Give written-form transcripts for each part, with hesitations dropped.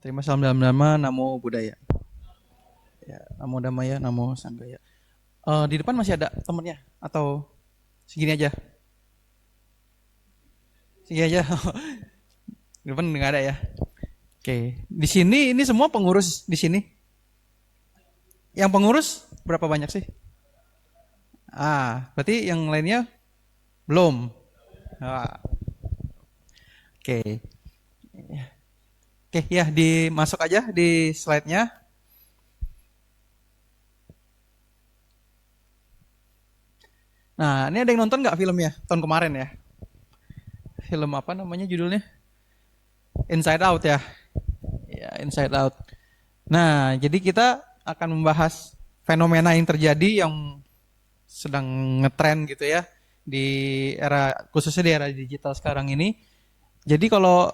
Terima salam dalam nama Namo Buddhaya. Ya, Namo Dhammaya, Namo Sanggaya. Di depan masih ada temennya atau segini aja? Segini aja. Di depan nggak ada ya. Oke, di sini ini semua pengurus di sini. Yang pengurus berapa banyak sih? Berarti yang lainnya belum. Ah, oke. Oke, ya dimasuk aja di slide-nya. Nah, ini ada yang nonton nggak filmnya tahun kemarin ya? Film apa namanya judulnya? Inside Out ya. Ya, Inside Out. Nah, jadi kita akan membahas fenomena yang terjadi yang sedang ngetren gitu ya di era khususnya di era digital sekarang ini. Jadi kalau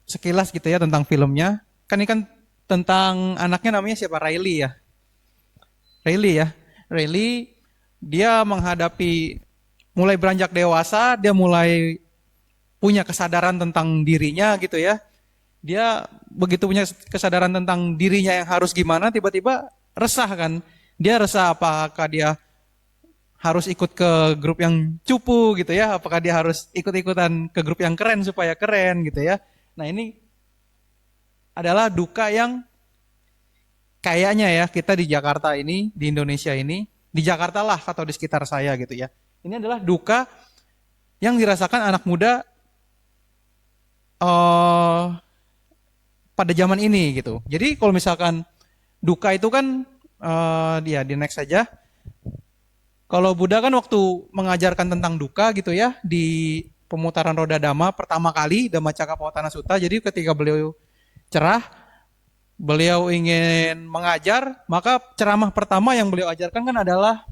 sekilas gitu ya tentang filmnya, kan ini kan tentang anaknya namanya siapa? Riley ya. Riley ya. Riley dia menghadapi mulai beranjak dewasa, dia mulai punya kesadaran tentang dirinya gitu ya. Dia begitu punya kesadaran tentang dirinya yang harus gimana, tiba-tiba resah kan. Dia resah apakah dia harus ikut ke grup yang cupu gitu ya, apakah dia harus ikut-ikutan ke grup yang keren supaya keren gitu ya. Nah ini adalah duka yang kayaknya ya kita di Jakarta ini, di Indonesia ini, di Jakarta lah atau di sekitar saya gitu ya. Ini adalah duka yang dirasakan anak muda uh, pada zaman ini gitu. Jadi kalau misalkan duka itu kan dia di next saja. Kalau Buddha kan waktu mengajarkan tentang duka gitu ya di pemutaran roda Dhamma pertama kali Dhamma Cakkappavattana Sutta. Jadi ketika beliau cerah, beliau ingin mengajar, maka ceramah pertama yang beliau ajarkan kan adalah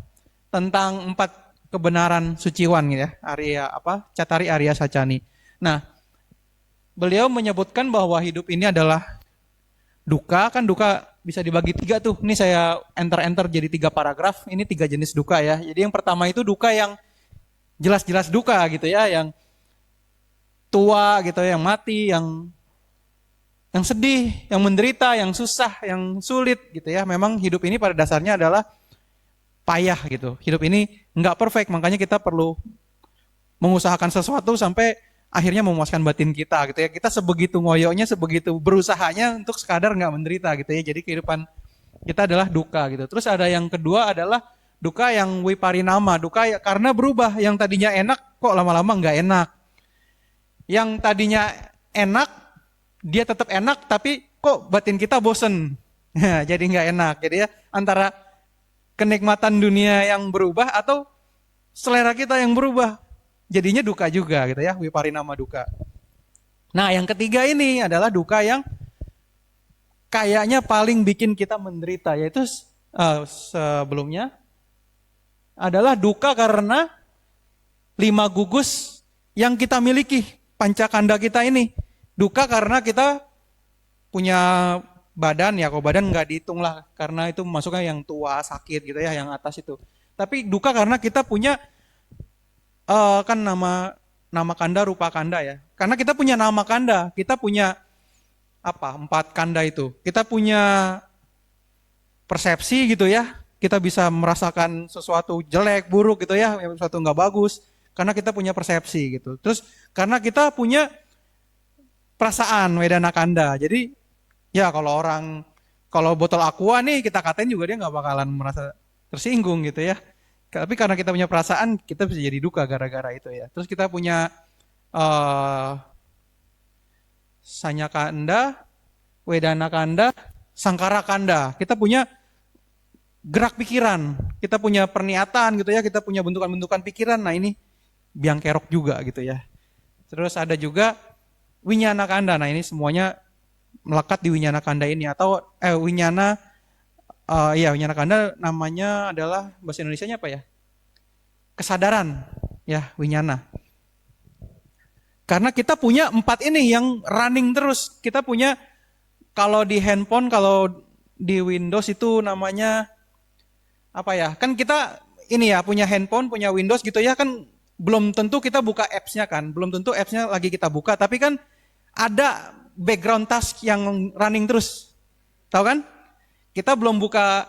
tentang 4 kebenaran suciwan gitu ya, Cattari Arya Sacani. Nah, beliau menyebutkan bahwa hidup ini adalah duka, kan duka bisa dibagi 3 tuh. Ini saya enter jadi 3 paragraf. Ini 3 jenis duka ya. Jadi yang pertama itu duka yang jelas-jelas duka gitu ya, yang tua gitu, yang mati, yang sedih, yang menderita, yang susah, yang sulit gitu ya. Memang hidup ini pada dasarnya adalah payah gitu. Hidup ini nggak perfect, makanya kita perlu mengusahakan sesuatu sampai akhirnya memuaskan batin kita gitu ya. Kita sebegitu ngoyoknya, sebegitu berusahanya untuk sekadar nggak menderita gitu ya. Jadi kehidupan kita adalah duka gitu. Terus ada yang kedua adalah duka yang wiparinama, duka karena berubah. Yang tadinya enak kok lama-lama nggak enak. Yang tadinya enak, dia tetap enak tapi kok batin kita bosen. Jadi nggak enak. Jadi ya antara kenikmatan dunia yang berubah atau selera kita yang berubah. Jadinya duka juga gitu ya, wiparinama duka. Nah yang ketiga ini adalah duka yang kayaknya paling bikin kita menderita, yaitu sebelumnya adalah duka karena 5 gugus yang kita miliki, pancakanda kita ini. Duka karena kita punya badan, ya kalau badan nggak dihitung lah, karena itu masuknya yang tua, sakit gitu ya, yang atas itu. Tapi duka karena kita punya kan nama kanda rupa kanda ya. Karena kita punya nama kanda, kita punya 4 kanda itu. Kita punya persepsi gitu ya. Kita bisa merasakan sesuatu jelek, buruk gitu ya, sesuatu nggak bagus. Karena kita punya persepsi gitu. Terus karena kita punya perasaan wedana kanda. Jadi ya kalau botol aqua nih kita katain juga dia nggak bakalan merasa tersinggung gitu ya. Tapi karena kita punya perasaan, kita bisa jadi duka gara-gara itu ya. Terus kita punya sanya kanda, wedana kanda, sangkara kanda. Kita punya gerak pikiran, kita punya perniatan gitu ya, kita punya bentukan-bentukan pikiran. Nah ini biang kerok juga gitu ya. Terus ada juga winyana kanda. Nah ini semuanya melekat di winyana kanda ini atau winyana winyana kanda namanya adalah bahasa Indonesianya apa ya? Kesadaran, ya winyana. Karena kita punya 4 ini yang running terus. Kita punya kalau di handphone, kalau di Windows itu namanya apa ya? Kan kita ini ya punya handphone, punya Windows gitu ya kan belum tentu kita buka apps-nya kan. Belum tentu apps-nya lagi kita buka, tapi kan ada background task yang running terus. Tahu kan? Kita belum buka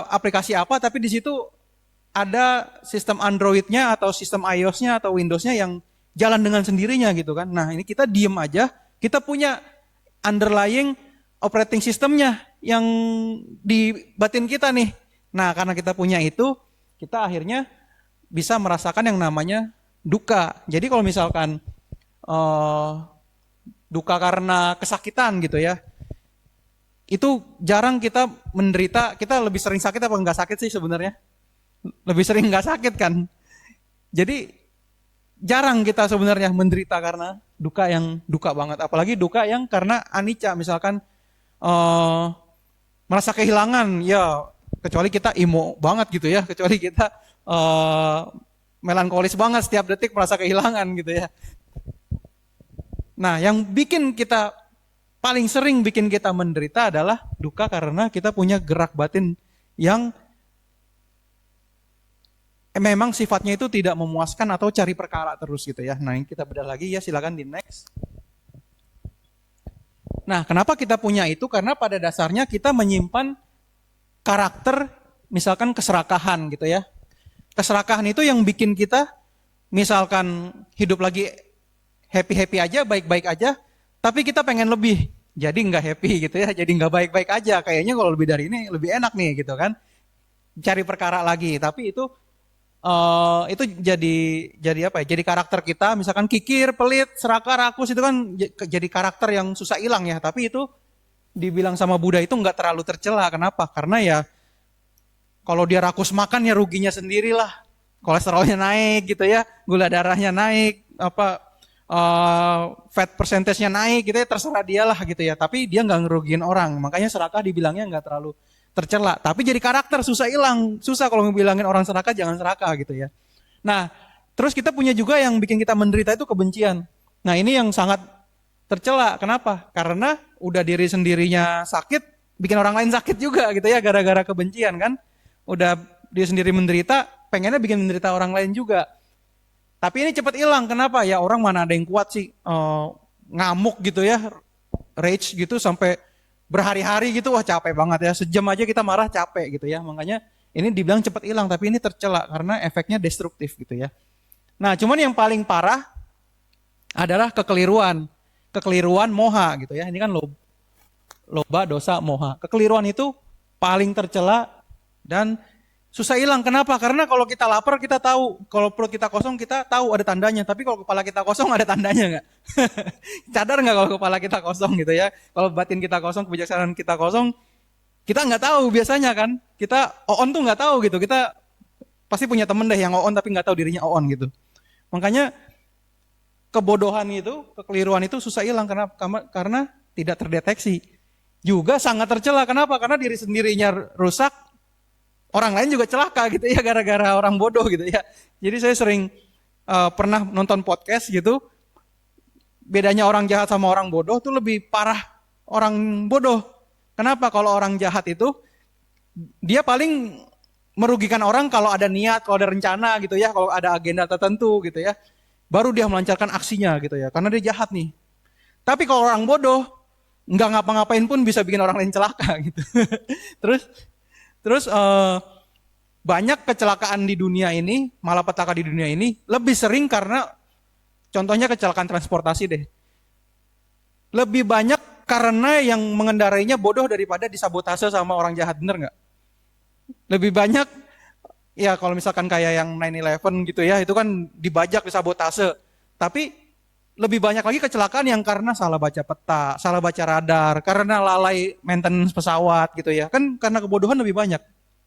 aplikasi apa, tapi di situ ada sistem Android-nya atau sistem iOS-nya atau Windows-nya yang jalan dengan sendirinya gitu kan. Nah, ini kita diem aja, kita punya underlying operating systemnya yang di batin kita nih. Nah, karena kita punya itu, kita akhirnya bisa merasakan yang namanya duka. Jadi kalau misalkan duka karena kesakitan gitu ya, itu jarang kita menderita. Kita lebih sering sakit apa enggak sakit sih sebenarnya? Lebih sering enggak sakit kan. Jadi jarang kita sebenarnya menderita karena duka yang duka banget. Apalagi duka yang karena anicca, misalkan merasa kehilangan, ya kecuali kita emo banget gitu ya, kecuali kita melankolis banget setiap detik merasa kehilangan gitu ya. Nah, yang paling sering bikin kita menderita adalah duka karena kita punya gerak batin yang memang sifatnya itu tidak memuaskan atau cari perkara terus gitu ya. Nah, ini kita bedah lagi ya, silakan di next. Nah, kenapa kita punya itu? Karena pada dasarnya kita menyimpan karakter, misalkan keserakahan gitu ya. Keserakahan itu yang bikin kita misalkan hidup lagi happy-happy aja, baik-baik aja, tapi kita pengen lebih. Jadi nggak happy gitu ya, jadi nggak baik-baik aja. Kayaknya kalau lebih dari ini lebih enak nih gitu kan. Cari perkara lagi, tapi itu jadi apa ya? Jadi karakter kita, misalkan kikir, pelit, serakah, rakus itu kan jadi karakter yang susah hilang ya. Tapi itu dibilang sama Buddha itu nggak terlalu tercela. Kenapa? Karena ya kalau dia rakus makan ya ruginya sendirilah. Kolesterolnya naik gitu ya, gula darahnya naik, fat percentage-nya naik gitu ya, terserah dia lah gitu ya. Tapi dia nggak ngerugiin orang. Makanya serakah dibilangnya nggak terlalu tercela. Tapi jadi karakter susah hilang. Susah kalau ngebilangin orang serakah jangan serakah gitu ya. Nah, terus kita punya juga yang bikin kita menderita itu kebencian. Nah, ini yang sangat tercela. Kenapa? Karena udah diri sendirinya sakit, bikin orang lain sakit juga gitu ya, gara-gara kebencian kan. Udah dia sendiri menderita, pengennya bikin menderita orang lain juga. Tapi ini cepat hilang. Kenapa? Ya orang mana ada yang kuat sih ngamuk gitu ya, rage gitu sampai berhari-hari gitu, wah capek banget ya. Sejam aja kita marah capek gitu ya. Makanya ini dibilang cepat hilang, tapi ini tercela karena efeknya destruktif gitu ya. Nah, cuman yang paling parah adalah kekeliruan. Kekeliruan moha gitu ya. Ini kan loba, dosa, moha. Kekeliruan itu paling tercela dan susah hilang. Kenapa? Karena kalau kita lapar kita tahu, kalau perut kita kosong kita tahu ada tandanya. Tapi kalau kepala kita kosong ada tandanya nggak? Cadar nggak kalau kepala kita kosong gitu ya? Kalau batin kita kosong, kebijaksanaan kita kosong, kita nggak tahu biasanya kan? Kita oon tuh nggak tahu gitu. Kita pasti punya temen deh yang oon tapi nggak tahu dirinya oon gitu. Makanya kebodohan itu, kekeliruan itu susah hilang karena tidak terdeteksi. Juga sangat tercela. Kenapa? Karena diri sendirinya rusak, orang lain juga celaka gitu ya gara-gara orang bodoh gitu ya. Jadi saya sering pernah nonton podcast gitu. Bedanya orang jahat sama orang bodoh tuh lebih parah orang bodoh. Kenapa? Kalau orang jahat itu dia paling merugikan orang kalau ada niat, kalau ada rencana gitu ya, kalau ada agenda tertentu gitu ya. Baru dia melancarkan aksinya gitu ya, karena dia jahat nih. Tapi kalau orang bodoh nggak ngapa-ngapain pun bisa bikin orang lain celaka gitu. Terus banyak kecelakaan di dunia ini, malapetaka di dunia ini lebih sering karena contohnya kecelakaan transportasi deh. Lebih banyak karena yang mengendarainya bodoh daripada disabotase sama orang jahat, bener nggak? Lebih banyak ya kalau misalkan kayak yang 9/11 gitu ya, itu kan dibajak, disabotase. Tapi lebih banyak lagi kecelakaan yang karena salah baca peta, salah baca radar, karena lalai maintenance pesawat gitu ya. Kan karena kebodohan lebih banyak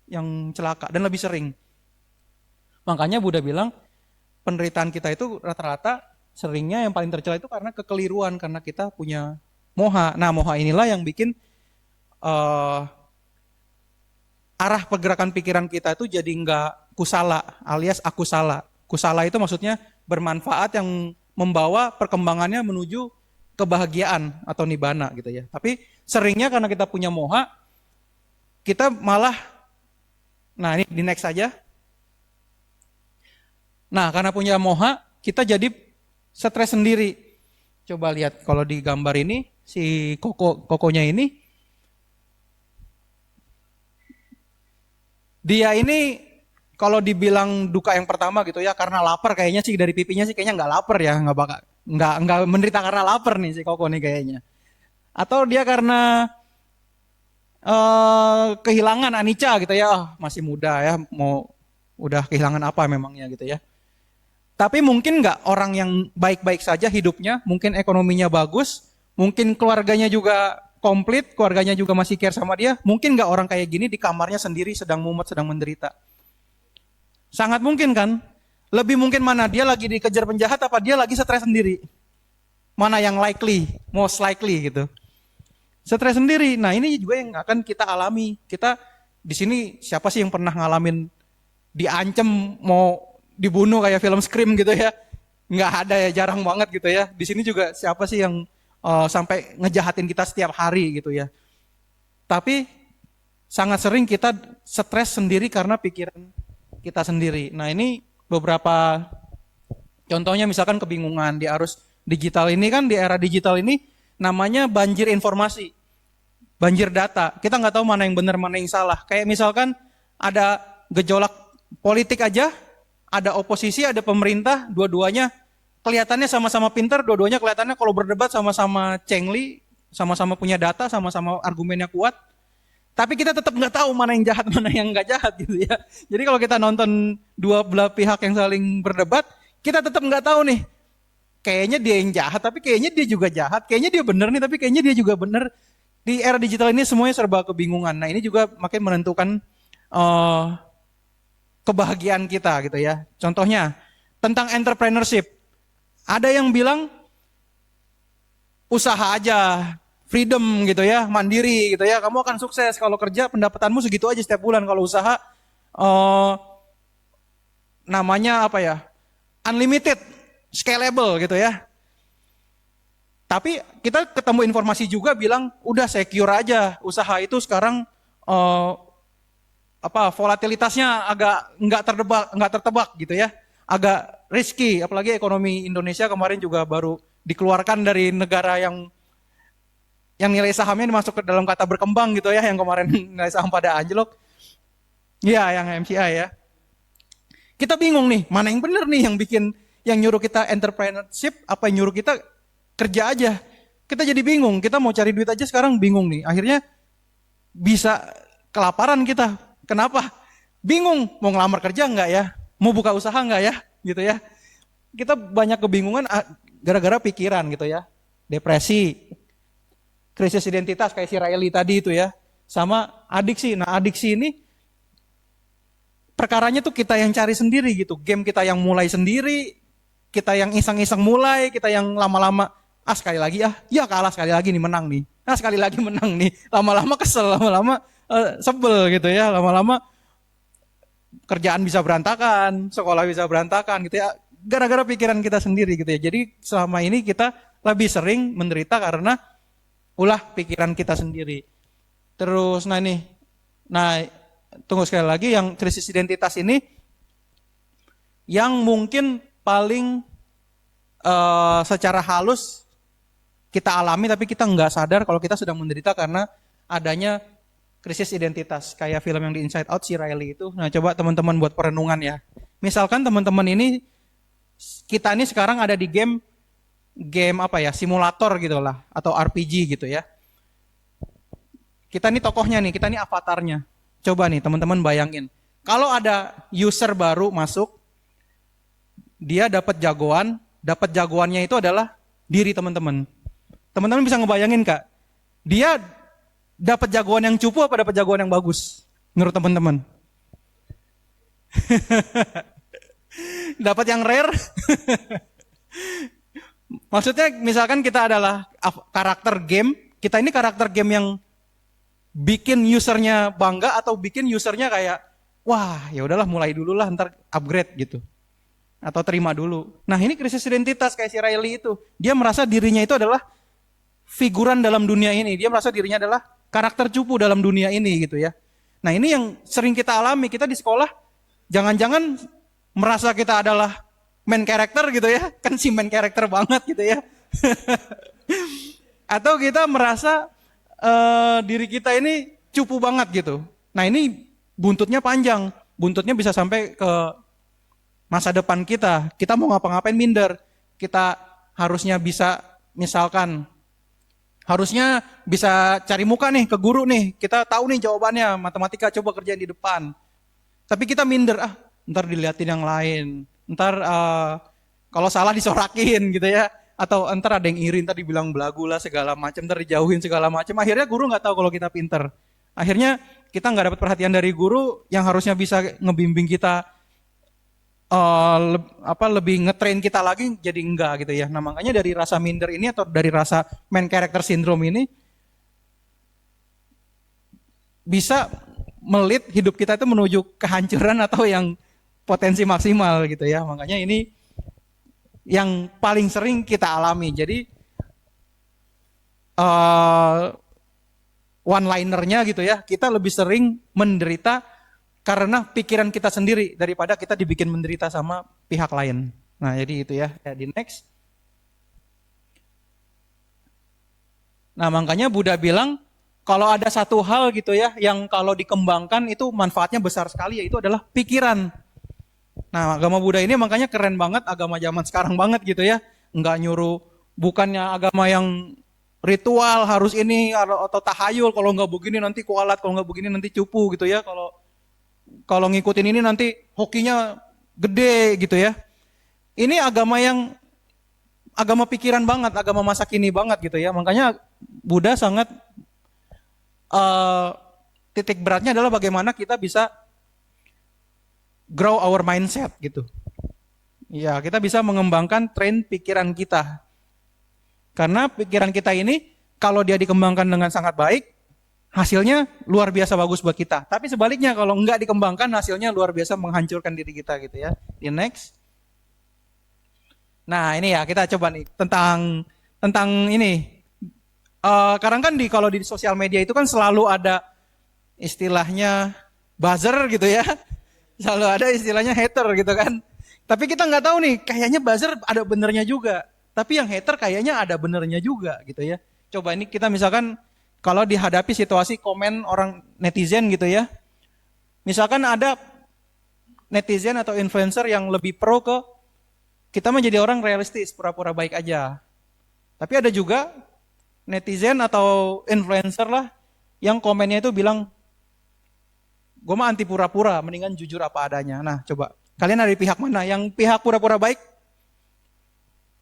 yang celaka dan lebih sering. Makanya Buddha bilang penderitaan kita itu rata-rata seringnya yang paling tercela itu karena kekeliruan, karena kita punya moha. Nah, moha inilah yang bikin arah pergerakan pikiran kita itu jadi nggak kusala alias aku salah. Kusala itu maksudnya bermanfaat yang membawa perkembangannya menuju kebahagiaan atau nibbana gitu ya. Tapi seringnya karena kita punya moha, kita malah, nah ini di next saja. Nah karena punya moha, kita jadi stres sendiri. Coba lihat kalau di gambar ini si kokonya ini, dia ini kalau dibilang duka yang pertama gitu ya karena lapar, kayaknya sih dari pipinya sih kayaknya nggak lapar ya, nggak bakal nggak menderita karena lapar nih si koko nih kayaknya. Atau dia karena kehilangan Anica gitu ya, masih muda ya, mau udah kehilangan apa memangnya gitu ya. Tapi mungkin nggak orang yang baik-baik saja hidupnya, mungkin ekonominya bagus, mungkin keluarganya juga komplit, keluarganya juga masih care sama dia, mungkin nggak orang kayak gini di kamarnya sendiri sedang mumet, sedang menderita. Sangat mungkin kan? Lebih mungkin mana dia lagi dikejar penjahat apa dia lagi stres sendiri? Mana yang likely, most likely gitu. Stres sendiri. Nah, ini juga yang akan kita alami. Kita di sini siapa sih yang pernah ngalamin diancem mau dibunuh kayak film Scream gitu ya? Nggak ada ya, jarang banget gitu ya. Di sini juga siapa sih yang sampai ngejahatin kita setiap hari gitu ya? Tapi sangat sering kita stres sendiri karena pikiran kita sendiri. Nah, ini beberapa contohnya, misalkan kebingungan di arus digital ini kan, di era digital ini namanya banjir informasi, banjir data. Kita nggak tahu mana yang benar, mana yang salah. Kayak misalkan ada gejolak politik aja, ada oposisi, ada pemerintah, dua-duanya kelihatannya sama-sama pintar, dua-duanya kelihatannya kalau berdebat sama-sama cengli, sama-sama punya data, sama-sama argumennya kuat. Tapi kita tetap nggak tahu mana yang jahat, mana yang nggak jahat gitu ya. Jadi kalau kita nonton dua belah pihak yang saling berdebat, kita tetap nggak tahu nih. Kayaknya dia yang jahat, tapi kayaknya dia juga jahat. Kayaknya dia benar nih, tapi kayaknya dia juga benar. Di era digital ini semuanya serba kebingungan. Nah, ini juga makin menentukan kebahagiaan kita gitu ya. Contohnya tentang entrepreneurship. Ada yang bilang usaha aja, freedom gitu ya, mandiri gitu ya. Kamu akan sukses kalau kerja, pendapatanmu segitu aja setiap bulan. Kalau usaha namanya apa ya? Unlimited, scalable gitu ya. Tapi kita ketemu informasi juga bilang udah secure aja, usaha itu sekarang volatilitasnya agak nggak tertebak gitu ya, agak risky. Apalagi ekonomi Indonesia kemarin juga baru dikeluarkan dari negara yang nilai sahamnya dimasuk ke dalam kata berkembang gitu ya, yang kemarin nilai saham pada anjlok. Iya, yang MCI ya. Kita bingung nih, mana yang benar nih, yang nyuruh kita entrepreneurship, apa yang nyuruh kita kerja aja. Kita jadi bingung, kita mau cari duit aja sekarang bingung nih. Akhirnya bisa kelaparan kita. Kenapa? Bingung, mau ngelamar kerja enggak ya? Mau buka usaha enggak ya? Gitu ya. Kita banyak kebingungan gara-gara pikiran gitu ya. Depresi, krisis identitas kayak si Riley tadi itu ya. Sama adiksi. Nah, adiksi ini perkaranya tuh kita yang cari sendiri gitu. Game kita yang mulai sendiri, kita yang iseng-iseng mulai, kita yang lama-lama sekali lagi ya kalah, sekali lagi nih menang nih. Sekali lagi menang nih. Lama-lama kesel, lama-lama sebel gitu ya. Lama-lama kerjaan bisa berantakan, sekolah bisa berantakan gitu ya. Gara-gara pikiran kita sendiri gitu ya. Jadi selama ini kita lebih sering menderita karena ulah pikiran kita sendiri. Terus tunggu sekali lagi, yang krisis identitas ini yang mungkin paling secara halus kita alami, tapi kita nggak sadar kalau kita sedang menderita karena adanya krisis identitas. Kayak film yang di Inside Out si Riley itu. Nah, coba teman-teman buat perenungan ya. Misalkan teman-teman ini, kita ini sekarang ada di game apa ya, simulator gitu lah, atau RPG gitu ya. Kita ini tokohnya nih, kita ini avatarnya. Coba nih teman-teman bayangin, kalau ada user baru masuk, dia dapat jagoannya itu adalah diri teman-teman. Teman-teman bisa ngebayangin Kak, dia dapat jagoan yang cupu apa dapat jagoan yang bagus menurut teman-teman? Dapat yang rare. Maksudnya misalkan kita adalah karakter game, kita ini karakter game yang bikin usernya bangga atau bikin usernya kayak wah ya udahlah mulai dulu lah, ntar upgrade gitu. Atau terima dulu. Nah, ini krisis identitas kayak si Riley itu. Dia merasa dirinya itu adalah figuran dalam dunia ini. Dia merasa dirinya adalah karakter cupu dalam dunia ini gitu ya. Nah, ini yang sering kita alami. Kita di sekolah jangan-jangan merasa kita adalah main character gitu ya. Kan si main character banget gitu ya. Atau kita merasa diri kita ini cupu banget gitu. Nah ini buntutnya panjang, buntutnya bisa sampai ke masa depan kita. Kita mau ngapa-ngapain minder. Kita harusnya bisa, misalkan, harusnya bisa cari muka nih ke guru nih. Kita tahu nih jawabannya, matematika coba kerjain di depan. Tapi kita minder, ntar diliatin yang lain. Ntar kalau salah disorakin gitu ya. Atau ntar ada yang iri, ntar dibilang belagu lah segala macam, ntar dijauhin segala macam. Akhirnya guru nggak tahu kalau kita pinter. Akhirnya kita nggak dapat perhatian dari guru yang harusnya bisa ngebimbing kita, lebih ngetrain kita lagi, jadi enggak gitu ya. Nah makanya dari rasa minder ini atau dari rasa main character syndrome ini bisa melit hidup kita itu menuju kehancuran atau yang potensi maksimal gitu ya. Makanya ini yang paling sering kita alami. Jadi one-linernya gitu ya, kita lebih sering menderita karena pikiran kita sendiri daripada kita dibikin menderita sama pihak lain. Nah jadi itu ya, di next. Nah makanya Buddha bilang kalau ada satu hal gitu ya yang kalau dikembangkan itu manfaatnya besar sekali, yaitu adalah pikiran. Nah agama Buddha ini makanya keren banget, agama zaman sekarang banget gitu ya. Enggak nyuruh, bukannya agama yang ritual harus ini atau tahayul, kalau nggak begini nanti kualat, kalau nggak begini nanti cupu gitu ya. Kalau ngikutin ini nanti hokinya gede gitu ya. Ini agama pikiran banget, agama masa kini banget gitu ya. Makanya Buddha sangat titik beratnya adalah bagaimana kita bisa grow our mindset gitu. Ya, kita bisa mengembangkan train pikiran kita. Karena pikiran kita ini kalau dia dikembangkan dengan sangat baik, hasilnya luar biasa bagus buat kita. Tapi sebaliknya kalau enggak dikembangkan, hasilnya luar biasa menghancurkan diri kita gitu ya. Di next. Nah ini ya kita coba nih tentang ini. Kadang kan kalau di sosial media itu kan selalu ada istilahnya buzzer gitu ya. Selalu ada istilahnya hater gitu kan. Tapi kita nggak tahu nih, kayaknya buzzer ada benernya juga. Tapi yang hater kayaknya ada benernya juga gitu ya. Coba ini kita misalkan kalau dihadapi situasi komen orang netizen gitu ya. Misalkan ada netizen atau influencer yang lebih pro ke kita menjadi orang realistis, pura-pura baik aja. Tapi ada juga netizen atau influencer lah yang komennya itu bilang, gue mah anti pura-pura, mendingan jujur apa adanya. Nah coba, kalian ada di pihak mana? Yang pihak pura-pura baik?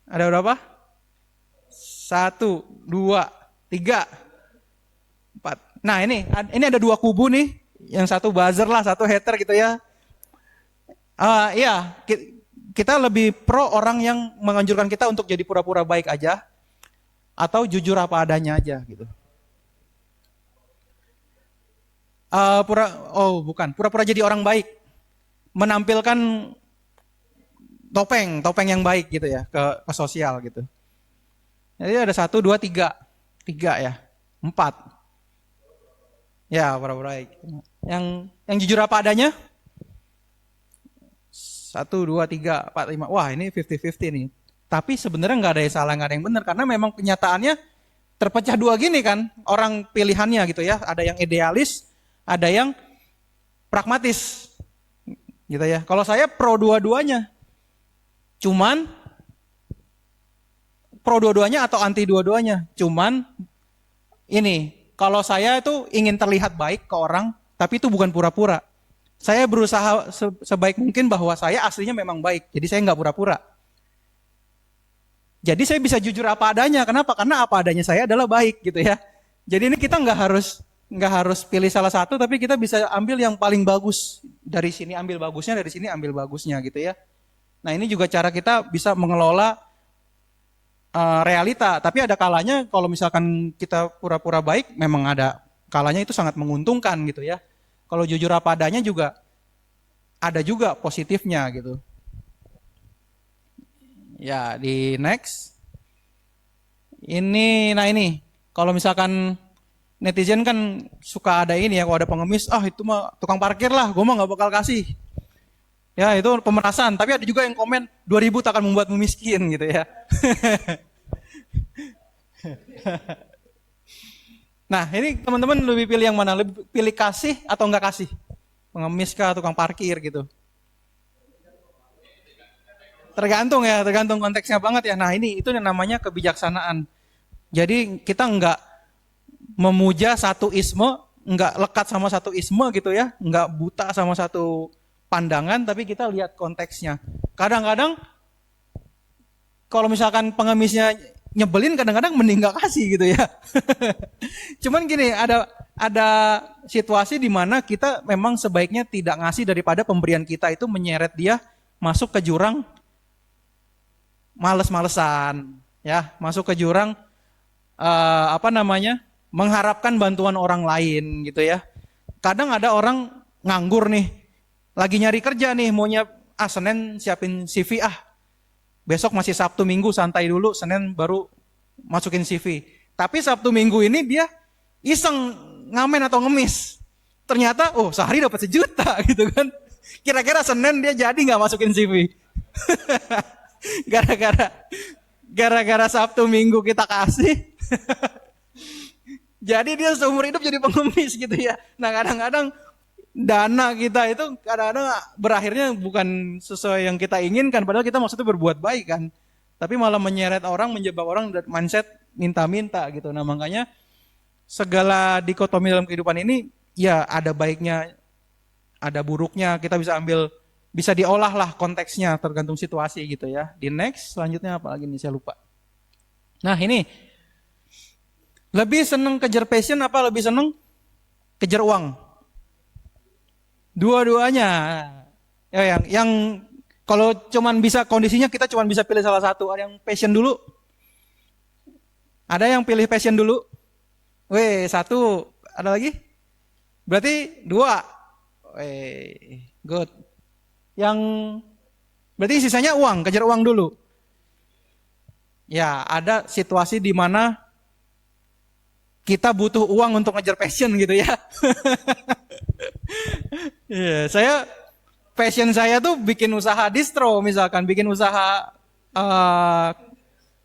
Ada berapa? 1, 2, 3, 4. Nah ini ada 2 kubu nih. Yang satu buzzer lah, satu hater gitu ya. Iya, kita lebih pro orang yang menganjurkan kita untuk jadi pura-pura baik aja atau jujur apa adanya aja gitu. Pura-pura jadi orang baik, menampilkan topeng yang baik gitu ya ke sosial gitu. Jadi ada 1, 2, 3 ya, 4. Ya pura-pura baik. Yang jujur apa adanya? 1, 2, 3, 4, 5. Wah ini 50-50 nih. Tapi sebenarnya nggak ada yang salah, nggak ada yang benar. Karena memang kenyataannya terpecah 2 gini kan. Orang pilihannya gitu ya. Ada yang idealis, ada yang pragmatis. Gitu ya. Kalau saya pro dua-duanya. Cuman pro dua-duanya atau anti dua-duanya. Cuman ini, kalau saya itu ingin terlihat baik ke orang, tapi itu bukan pura-pura. Saya berusaha sebaik mungkin bahwa saya aslinya memang baik. Jadi saya nggak pura-pura. Jadi saya bisa jujur apa adanya. Kenapa? Karena apa adanya saya adalah baik gitu ya. Jadi ini kita nggak harus pilih salah satu, tapi kita bisa ambil yang paling bagus. Dari sini ambil bagusnya, dari sini ambil bagusnya gitu ya. Nah ini juga cara kita bisa mengelola realita. Tapi ada kalanya kalau misalkan kita pura-pura baik, memang ada kalanya itu sangat menguntungkan gitu ya. Kalau jujur apa adanya juga ada juga positifnya gitu. Ya, di next. Ini kalau misalkan netizen kan suka ada ini ya, kalau ada pengemis, itu mah tukang parkir lah, gue mah nggak bakal kasih. Ya, itu pemerasan. Tapi ada juga yang komen 2.000 tak akan membuatmu miskin gitu ya. Nah, ini teman-teman lebih pilih yang mana? Lebih pilih kasih atau enggak kasih? Pengemis kah, tukang parkir gitu. Tergantung ya, tergantung konteksnya banget ya. Nah, ini itu yang namanya kebijaksanaan. Jadi kita enggak memuja satu isme, enggak lekat sama satu isme gitu ya, enggak buta sama satu pandangan, tapi kita lihat konteksnya. Kadang-kadang kalau misalkan pengemisnya nyebelin, kadang-kadang mending nggak kasih gitu ya. Cuman gini, ada situasi di mana kita memang sebaiknya tidak ngasih daripada pemberian kita itu menyeret dia masuk ke jurang males-malesan, ya, masuk ke jurang apa namanya, mengharapkan bantuan orang lain gitu ya. Kadang ada orang nganggur nih, lagi nyari kerja nih, maunya Senin siapin CV besok masih Sabtu Minggu santai dulu, Senin baru masukin CV. Tapi Sabtu Minggu ini dia iseng ngamen atau ngemis. Ternyata sehari dapat 1 juta gitu kan. Kira-kira Senin dia jadi nggak masukin CV? gara-gara Sabtu Minggu kita kasih. Jadi dia seumur hidup jadi pengemis gitu ya. Nah, kadang-kadang dana kita itu kadang-kadang berakhirnya bukan sesuai yang kita inginkan, padahal kita maksudnya berbuat baik kan. Tapi malah menyeret orang, menjebak orang dan mindset minta-minta gitu. Nah, makanya segala dikotomi dalam kehidupan ini ya ada baiknya, ada buruknya. Kita bisa ambil, bisa diolah lah konteksnya tergantung situasi gitu ya. Di next, selanjutnya apa lagi nih saya lupa. Nah, ini lebih seneng kejar passion apa lebih seneng kejar uang? Dua-duanya. Ya, yang kalau cuman bisa kondisinya kita cuman bisa pilih salah satu. Ada yang passion dulu? Ada yang pilih passion dulu? Satu. Ada lagi? Berarti 2. Good. Yang berarti sisanya uang, kejar uang dulu. Ya, ada situasi di mana kita butuh uang untuk ngejar passion gitu ya. Saya passion saya tuh bikin usaha distro misalkan, bikin usaha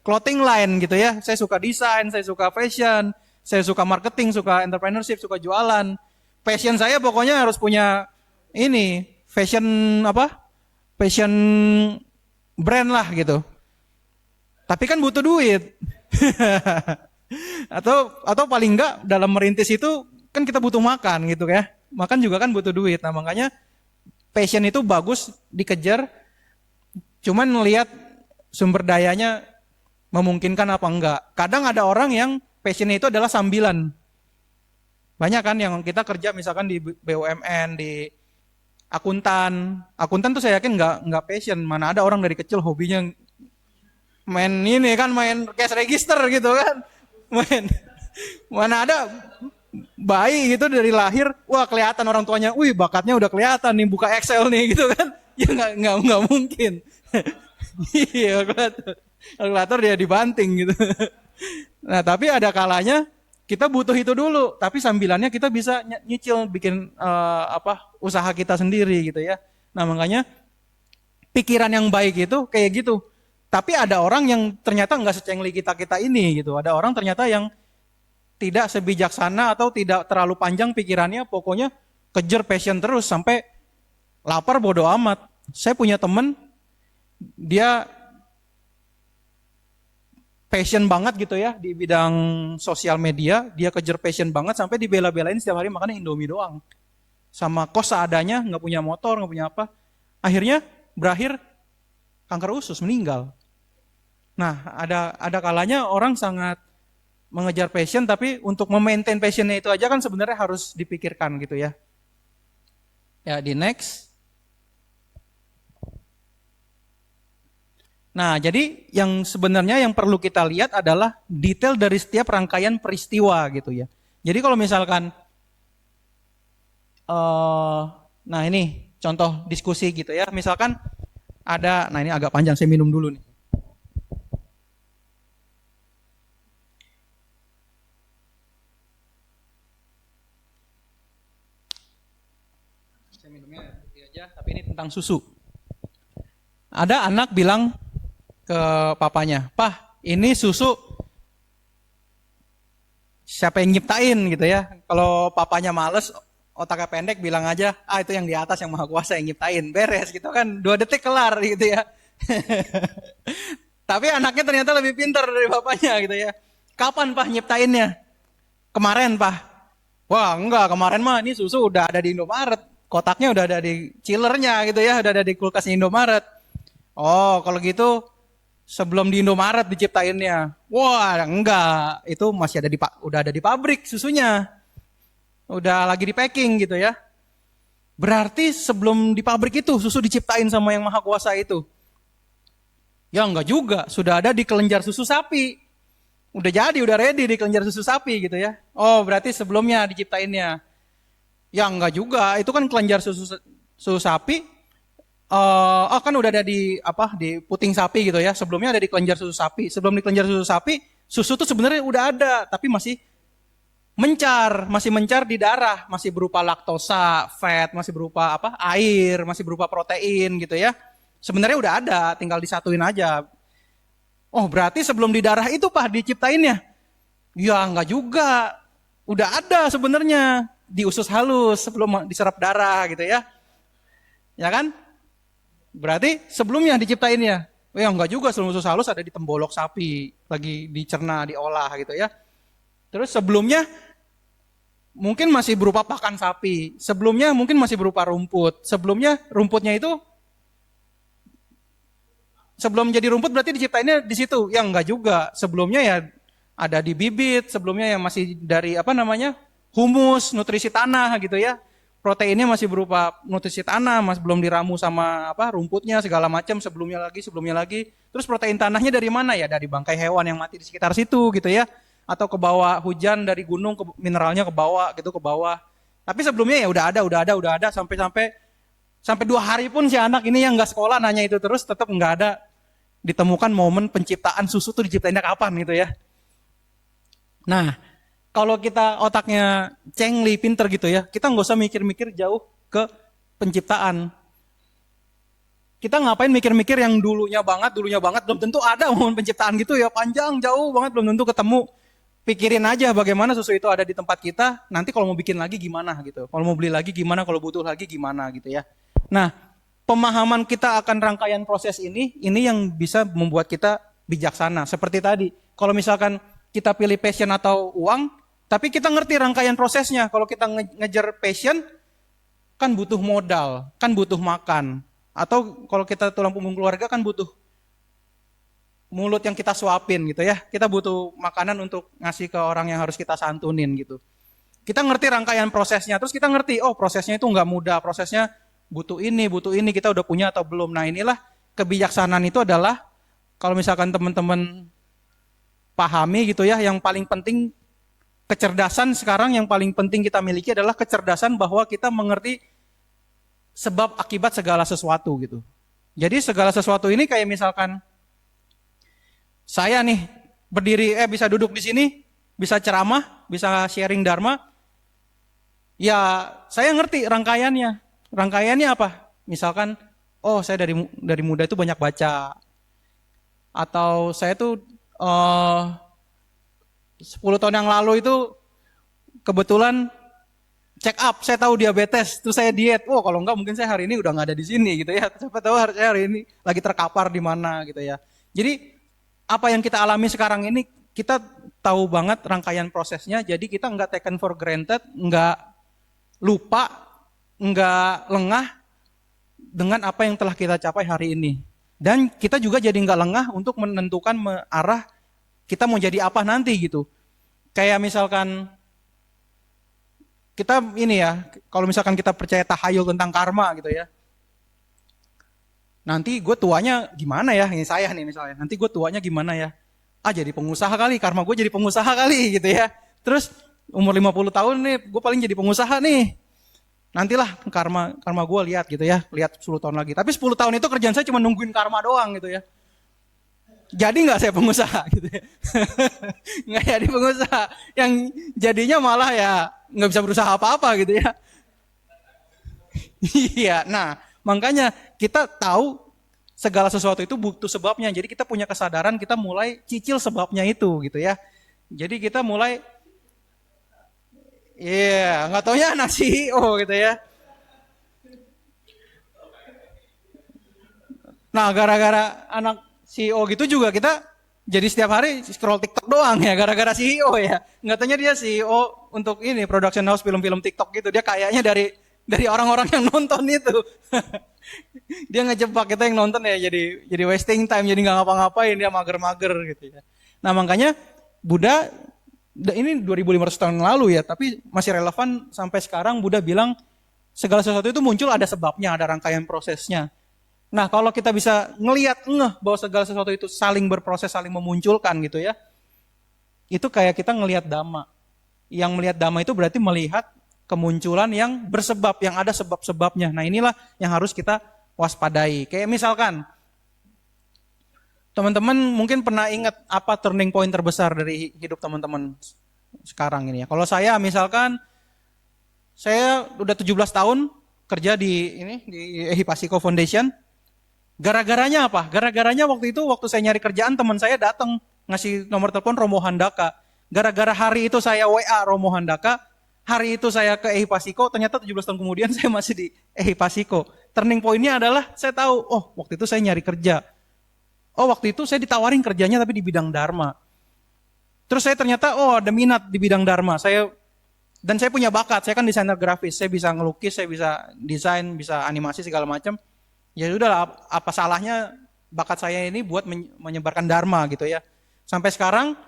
clothing line gitu ya. Saya suka desain, saya suka fashion, saya suka marketing, suka entrepreneurship, suka jualan. Passion saya pokoknya harus punya ini, fashion Fashion brand lah gitu. Tapi kan butuh duit. atau paling enggak dalam merintis itu kan kita butuh makan gitu ya. Makan juga kan butuh duit. Nah, makanya passion itu bagus dikejar. Cuman lihat sumber dayanya memungkinkan apa enggak. Kadang ada orang yang passionnya itu adalah sambilan. Banyak kan yang kita kerja misalkan di BUMN, di akuntan. Akuntan tuh saya yakin enggak passion. Mana ada orang dari kecil hobinya main ini kan, main cash register gitu kan. Mana ada bayi gitu dari lahir, wah kelihatan orang tuanya, bakatnya udah kelihatan nih buka Excel nih gitu kan. Ya nggak mungkin. Iya, kalkulator dia dibanting gitu. Nah, tapi ada kalanya kita butuh itu dulu, tapi sambilannya kita bisa nyicil bikin usaha kita sendiri gitu ya. Nah, makanya pikiran yang baik itu kayak gitu. Tapi ada orang yang ternyata nggak secengli kita ini gitu. Ada orang ternyata yang tidak sebijaksana atau tidak terlalu panjang pikirannya, pokoknya kejar passion terus sampai lapar bodo amat. Saya punya temen, dia passion banget gitu ya di bidang sosial media, dia kejar passion banget sampai dibela-belain setiap hari makannya Indomie doang. Sama kos seadanya, nggak punya motor, nggak punya apa. Akhirnya berakhir kanker usus, meninggal. Nah, ada kalanya orang sangat mengejar passion, tapi untuk memaintain passionnya itu aja kan sebenarnya harus dipikirkan gitu ya. Ya, di next. Nah, jadi yang sebenarnya yang perlu kita lihat adalah detail dari setiap rangkaian peristiwa gitu ya. Jadi kalau misalkan, nah ini contoh diskusi gitu ya. Misalkan ada, nah ini agak panjang, saya minum dulu nih. Tapi ini tentang susu. Ada anak bilang ke papanya, "Pah, ini susu Siapa yang nyiptain gitu ya. Kalau papanya males, otaknya pendek, bilang aja, itu yang di atas yang maha kuasa yang nyiptain. Beres gitu kan, 2 detik kelar gitu ya. Tapi anaknya ternyata lebih pintar dari bapaknya gitu ya. Kapan Pak nyiptainnya? Kemarin Pak. Wah enggak, kemarin mah ini susu udah ada di Indomaret. Kotaknya udah ada di chillernya gitu ya, udah ada di kulkasnya Indomaret. Oh kalau gitu sebelum di Indomaret diciptainnya. Wah enggak, itu masih ada udah ada di pabrik susunya. Udah lagi di packing gitu ya. Berarti sebelum di pabrik itu susu diciptain sama yang maha kuasa itu. Ya enggak juga, sudah ada di kelenjar susu sapi. Udah jadi, udah ready di kelenjar susu sapi gitu ya. Oh, berarti sebelumnya diciptainnya. Ya enggak juga, itu kan kelenjar susu sapi. Kan udah ada di puting sapi gitu ya. Sebelumnya ada di kelenjar susu sapi. Sebelum di kelenjar susu sapi, susu tuh sebenarnya udah ada, tapi masih mencar di darah, masih berupa laktosa, fat, masih berupa air, masih berupa protein gitu ya. Sebenarnya udah ada, tinggal disatuin aja. Oh berarti sebelum di darah itu Pak diciptainnya? Ya enggak juga. Udah ada sebenarnya di usus halus sebelum diserap darah gitu ya. Ya kan? Berarti sebelumnya diciptainnya. Ya enggak juga, sebelum usus halus ada di tembolok sapi. Lagi dicerna, diolah gitu ya. Terus sebelumnya mungkin masih berupa pakan sapi. Sebelumnya mungkin masih berupa rumput. Sebelumnya rumputnya itu sebelum jadi rumput berarti diciptainnya di situ. Ya enggak juga. Sebelumnya ya ada di bibit, sebelumnya ya masih dari humus, nutrisi tanah gitu ya. Proteinnya masih berupa nutrisi tanah, masih belum diramu sama rumputnya segala macam, sebelumnya lagi. Terus protein tanahnya dari mana ya? Dari bangkai hewan yang mati di sekitar situ gitu ya. Atau ke bawah hujan dari gunung, mineralnya ke bawah gitu, ke bawah. Tapi sebelumnya ya udah ada sampai 2 hari pun si anak ini yang nggak sekolah nanya itu terus tetap nggak ada ditemukan momen penciptaan susu tuh diciptainnya kapan gitu ya. Nah, kalau kita otaknya cengli, pinter gitu ya, kita nggak usah mikir-mikir jauh ke penciptaan. Kita ngapain mikir-mikir yang dulunya banget, belum tentu ada momen penciptaan gitu ya, panjang, jauh banget, belum tentu ketemu. Pikirin aja bagaimana susu itu ada di tempat kita, nanti kalau mau bikin lagi gimana gitu. Kalau mau beli lagi gimana, kalau butuh lagi gimana gitu ya. Nah, pemahaman kita akan rangkaian proses ini yang bisa membuat kita bijaksana. Seperti tadi, kalau misalkan kita pilih passion atau uang, tapi kita ngerti rangkaian prosesnya. Kalau kita ngejar passion, kan butuh modal, kan butuh makan. Atau kalau kita tulang punggung keluarga kan butuh mulut yang kita suapin gitu ya. Kita butuh makanan untuk ngasih ke orang yang harus kita santunin gitu. Kita ngerti rangkaian prosesnya, terus kita ngerti, prosesnya itu nggak mudah, prosesnya butuh ini, kita udah punya atau belum. Nah inilah kebijaksanaan itu adalah, kalau misalkan teman-teman pahami gitu ya, yang paling penting kecerdasan sekarang yang paling penting kita miliki adalah kecerdasan bahwa kita mengerti sebab akibat segala sesuatu gitu. Jadi segala sesuatu ini kayak misalkan saya nih berdiri, bisa duduk di sini, bisa ceramah, bisa sharing dharma, ya saya ngerti rangkaiannya. Rangkaiannya apa? Misalkan, saya dari muda itu banyak baca, atau saya tuh 10 tahun yang lalu itu kebetulan check up, saya tahu diabetes, terus saya diet. Kalau enggak mungkin saya hari ini udah nggak ada di sini gitu ya. Siapa tahu saya hari ini lagi terkapar di mana gitu ya. Jadi apa yang kita alami sekarang ini kita tahu banget rangkaian prosesnya. Jadi kita nggak taken for granted, nggak lupa, nggak lengah dengan apa yang telah kita capai hari ini. Dan kita juga jadi nggak lengah untuk menentukan arah kita mau jadi apa nanti gitu. Kayak misalkan kita ini ya, kalau misalkan kita percaya tahayul tentang karma gitu ya. Nanti gue tuanya gimana ya, ini saya nih misalnya, nanti gue tuanya gimana ya. Jadi pengusaha kali, karma gue jadi pengusaha kali gitu ya. Terus umur 50 tahun nih, gue paling jadi pengusaha nih. Nantilah karma gue lihat gitu ya, lihat 10 tahun lagi. Tapi 10 tahun itu kerjaan saya cuma nungguin karma doang gitu ya. Jadi nggak saya pengusaha gitu ya. Nggak jadi pengusaha. Yang jadinya malah ya nggak bisa berusaha apa-apa gitu ya. Iya, nah makanya kita tahu segala sesuatu itu butuh sebabnya. Jadi kita punya kesadaran, kita mulai cicil sebabnya itu gitu ya. Jadi kita mulai Iya, nggak taunya anak CEO gitu ya. Nah, gara-gara anak CEO gitu juga kita jadi setiap hari scroll TikTok doang ya, gara-gara CEO ya. Nggak taunya dia CEO untuk ini production house film-film TikTok gitu. Dia kayaknya dari orang-orang yang nonton itu. Dia ngejebak kita yang nonton ya, jadi wasting time, jadi nggak ngapa-ngapain, dia mager-mager gitu ya. Nah, makanya Buddha ini 2500 tahun lalu ya, tapi masih relevan sampai sekarang. Buddha bilang segala sesuatu itu muncul ada sebabnya, ada rangkaian prosesnya. Nah, kalau kita bisa ngeh bahwa segala sesuatu itu saling berproses, saling memunculkan gitu ya. Itu kayak kita ngelihat dhamma. Yang melihat dhamma itu berarti melihat kemunculan yang bersebab, yang ada sebab-sebabnya. Nah, inilah yang harus kita waspadai. Kayak misalkan teman-teman mungkin pernah ingat apa turning point terbesar dari hidup teman-teman sekarang ini ya. Kalau saya misalkan saya udah 17 tahun kerja di Ehipasiko Foundation. Gara-garanya apa? Gara-garanya waktu saya nyari kerjaan, teman saya datang ngasih nomor telepon Romo Handaka. Gara-gara hari itu saya WA Romo Handaka, hari itu saya ke Ehipasiko, ternyata 17 tahun kemudian saya masih di Ehipasiko. Turning point-nya adalah saya tahu, oh waktu itu saya nyari kerja. Oh waktu itu saya ditawarin kerjanya tapi di bidang Dharma. Terus saya ternyata, oh ada minat di bidang Dharma. Dan saya punya bakat, saya kan desainer grafis, saya bisa ngelukis, saya bisa desain, bisa animasi segala macam. Ya sudah, apa salahnya bakat saya ini buat menyebarkan dharma gitu ya. Sampai sekarang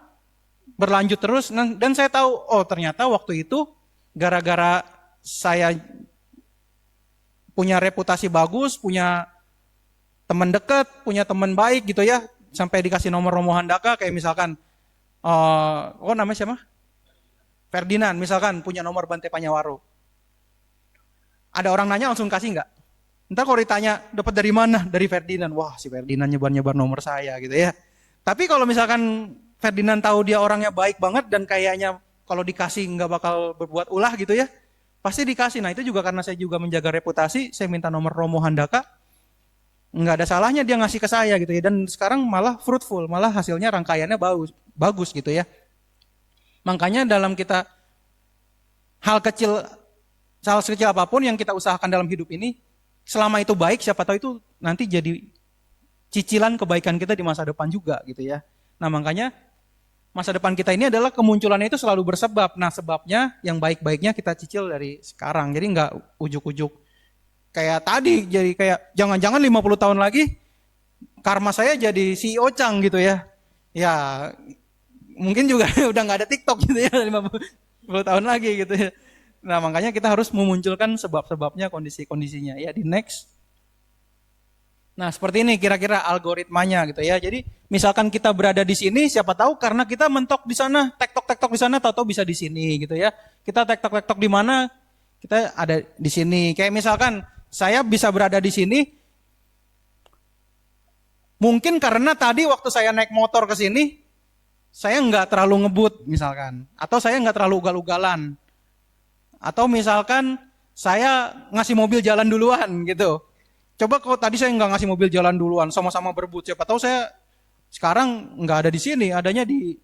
berlanjut terus, dan saya tahu, oh ternyata waktu itu gara-gara saya punya reputasi bagus, punya teman dekat, punya teman baik gitu ya, sampai dikasih nomor Romo Handaka, kayak misalkan, namanya siapa? Ferdinand, misalkan punya nomor Bante Panyawaro. Ada orang nanya langsung kasih nggak? Ntar kalau ditanya, dapat dari mana? Dari Ferdinand. Wah, si Ferdinand nyebar-nyebar nomor saya gitu ya. Tapi kalau misalkan Ferdinand tahu dia orangnya baik banget dan kayaknya kalau dikasih nggak bakal berbuat ulah gitu ya, pasti dikasih. Nah itu juga karena saya juga menjaga reputasi, saya minta nomor Romo Handaka. Nggak ada salahnya dia ngasih ke saya gitu ya. Dan sekarang malah fruitful, malah hasilnya rangkaiannya bagus gitu ya. Makanya dalam kita hal sekecil apapun yang kita usahakan dalam hidup ini, selama itu baik, siapa tahu itu nanti jadi cicilan kebaikan kita di masa depan juga gitu ya. Nah makanya masa depan kita ini adalah kemunculannya itu selalu bersebab. Nah sebabnya yang baik-baiknya kita cicil dari sekarang. Jadi nggak ujuk-ujuk kayak tadi, jadi kayak jangan-jangan 50 tahun lagi karma saya jadi CEO Chang gitu ya. Ya mungkin juga udah nggak ada TikTok gitu ya 50 tahun lagi gitu ya. Nah makanya kita harus memunculkan sebab-sebabnya, kondisi-kondisinya. Ya di next. Nah seperti ini kira-kira algoritmanya gitu ya. Jadi misalkan kita berada di sini, siapa tahu karena kita mentok di sana, tektok-tektok di sana, tahu-tahu bisa di sini gitu ya. Kita tektok-tektok di mana, kita ada di sini. Kayak misalkan saya bisa berada di sini, mungkin karena tadi waktu saya naik motor ke sini, saya nggak terlalu ngebut misalkan, atau saya nggak terlalu ugal-ugalan. Atau misalkan saya ngasih mobil jalan duluan gitu. Coba kalau tadi saya nggak ngasih mobil jalan duluan, sama-sama berebut. Siapa tahu saya sekarang nggak ada di sini, adanya di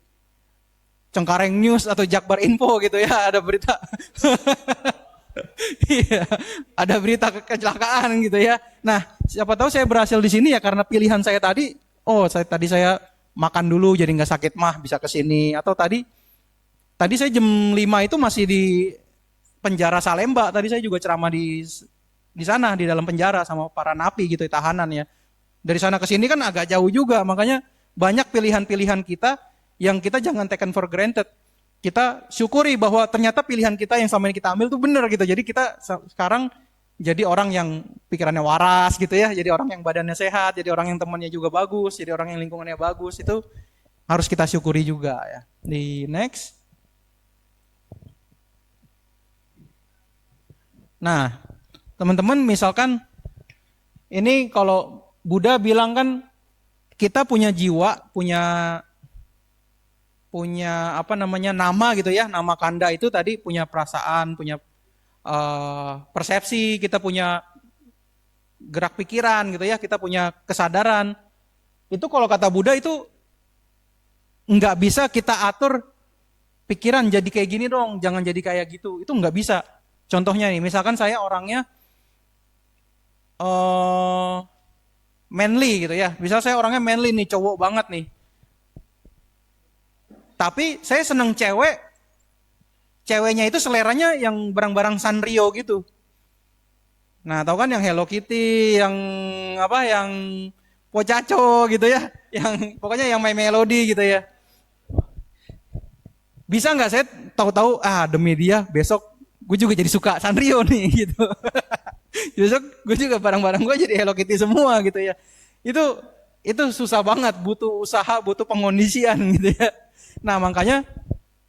Cengkareng News atau Jakbar Info gitu ya, ada berita. Iya, ada berita kecelakaan gitu ya. Nah, siapa tahu saya berhasil di sini ya karena pilihan saya tadi. Oh, tadi saya makan dulu jadi nggak sakit mah bisa ke sini. Atau tadi saya jam 5 itu masih di penjara Salemba. Tadi saya juga ceramah di sana di dalam penjara sama para napi gitu, tahanan ya. Dari sana ke sini kan agak jauh juga, makanya banyak pilihan-pilihan kita yang kita jangan taken for granted. Kita syukuri bahwa ternyata pilihan kita yang selama ini kita ambil tuh benar gitu. Jadi kita sekarang jadi orang yang pikirannya waras gitu ya, jadi orang yang badannya sehat, jadi orang yang temannya juga bagus, jadi orang yang lingkungannya bagus, itu harus kita syukuri juga ya. Di next. Nah, teman-teman misalkan ini kalau Buddha bilang kan kita punya jiwa, punya apa namanya nama gitu ya, nama kanda itu tadi punya perasaan, punya persepsi, kita punya gerak pikiran gitu ya, kita punya kesadaran. Itu kalau kata Buddha itu nggak bisa kita atur pikiran jadi kayak gini dong, jangan jadi kayak gitu. Itu nggak bisa. Contohnya nih, misalkan saya orangnya manly gitu ya. Misal saya orangnya manly nih, cowok banget nih. Tapi saya seneng cewek, ceweknya itu seleranya yang barang-barang Sanrio gitu. Nah, tahu kan yang Hello Kitty, yang apa, yang Pocaco gitu ya, yang pokoknya yang My Melody gitu ya. Bisa nggak saya tahu-tahu demi dia besok gue juga jadi suka Sanrio nih gitu. Besok gue juga barang-barang gue jadi Hello Kitty semua gitu ya. Itu itu susah banget, butuh usaha, butuh pengondisian gitu ya. Nah makanya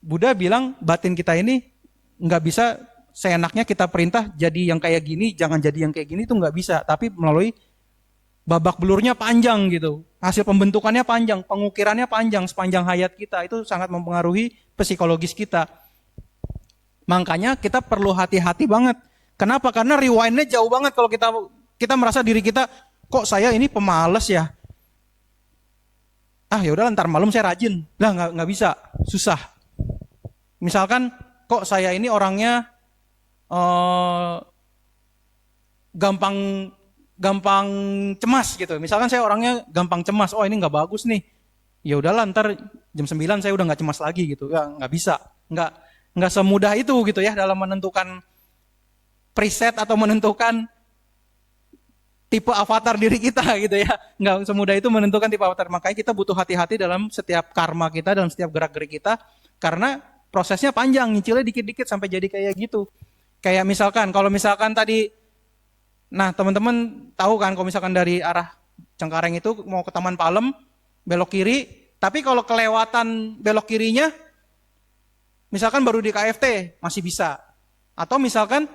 Buddha bilang batin kita ini nggak bisa seenaknya kita perintah jadi yang kayak gini, jangan jadi yang kayak gini, itu nggak bisa. Tapi melalui babak belurnya panjang gitu, hasil pembentukannya panjang, pengukirannya panjang sepanjang hayat kita, itu sangat mempengaruhi psikologis kita. Makanya kita perlu hati-hati banget. Kenapa? Karena rewindnya jauh banget kalau kita merasa diri kita kok saya ini pemalas ya. Ya udah ntar malam saya rajin. Lah nggak bisa, susah. Misalkan kok saya ini orangnya gampang cemas gitu. Misalkan saya orangnya gampang cemas. Oh ini nggak bagus nih. Ya udahlah ntar jam 9 saya udah nggak cemas lagi gitu. Ya nggak bisa. Nggak semudah itu gitu ya dalam menentukan preset atau menentukan tipe avatar diri kita gitu ya. Nggak semudah itu menentukan tipe avatar. Makanya kita butuh hati-hati dalam setiap karma kita, dalam setiap gerak-gerik kita. Karena prosesnya panjang, nyicilnya dikit-dikit sampai jadi kayak gitu. Kayak misalkan, kalau misalkan tadi, nah teman-teman tahu kan kalau misalkan dari arah Cengkareng itu mau ke Taman Palem, belok kiri, tapi kalau kelewatan belok kirinya, misalkan baru di KFT, masih bisa. Atau misalkan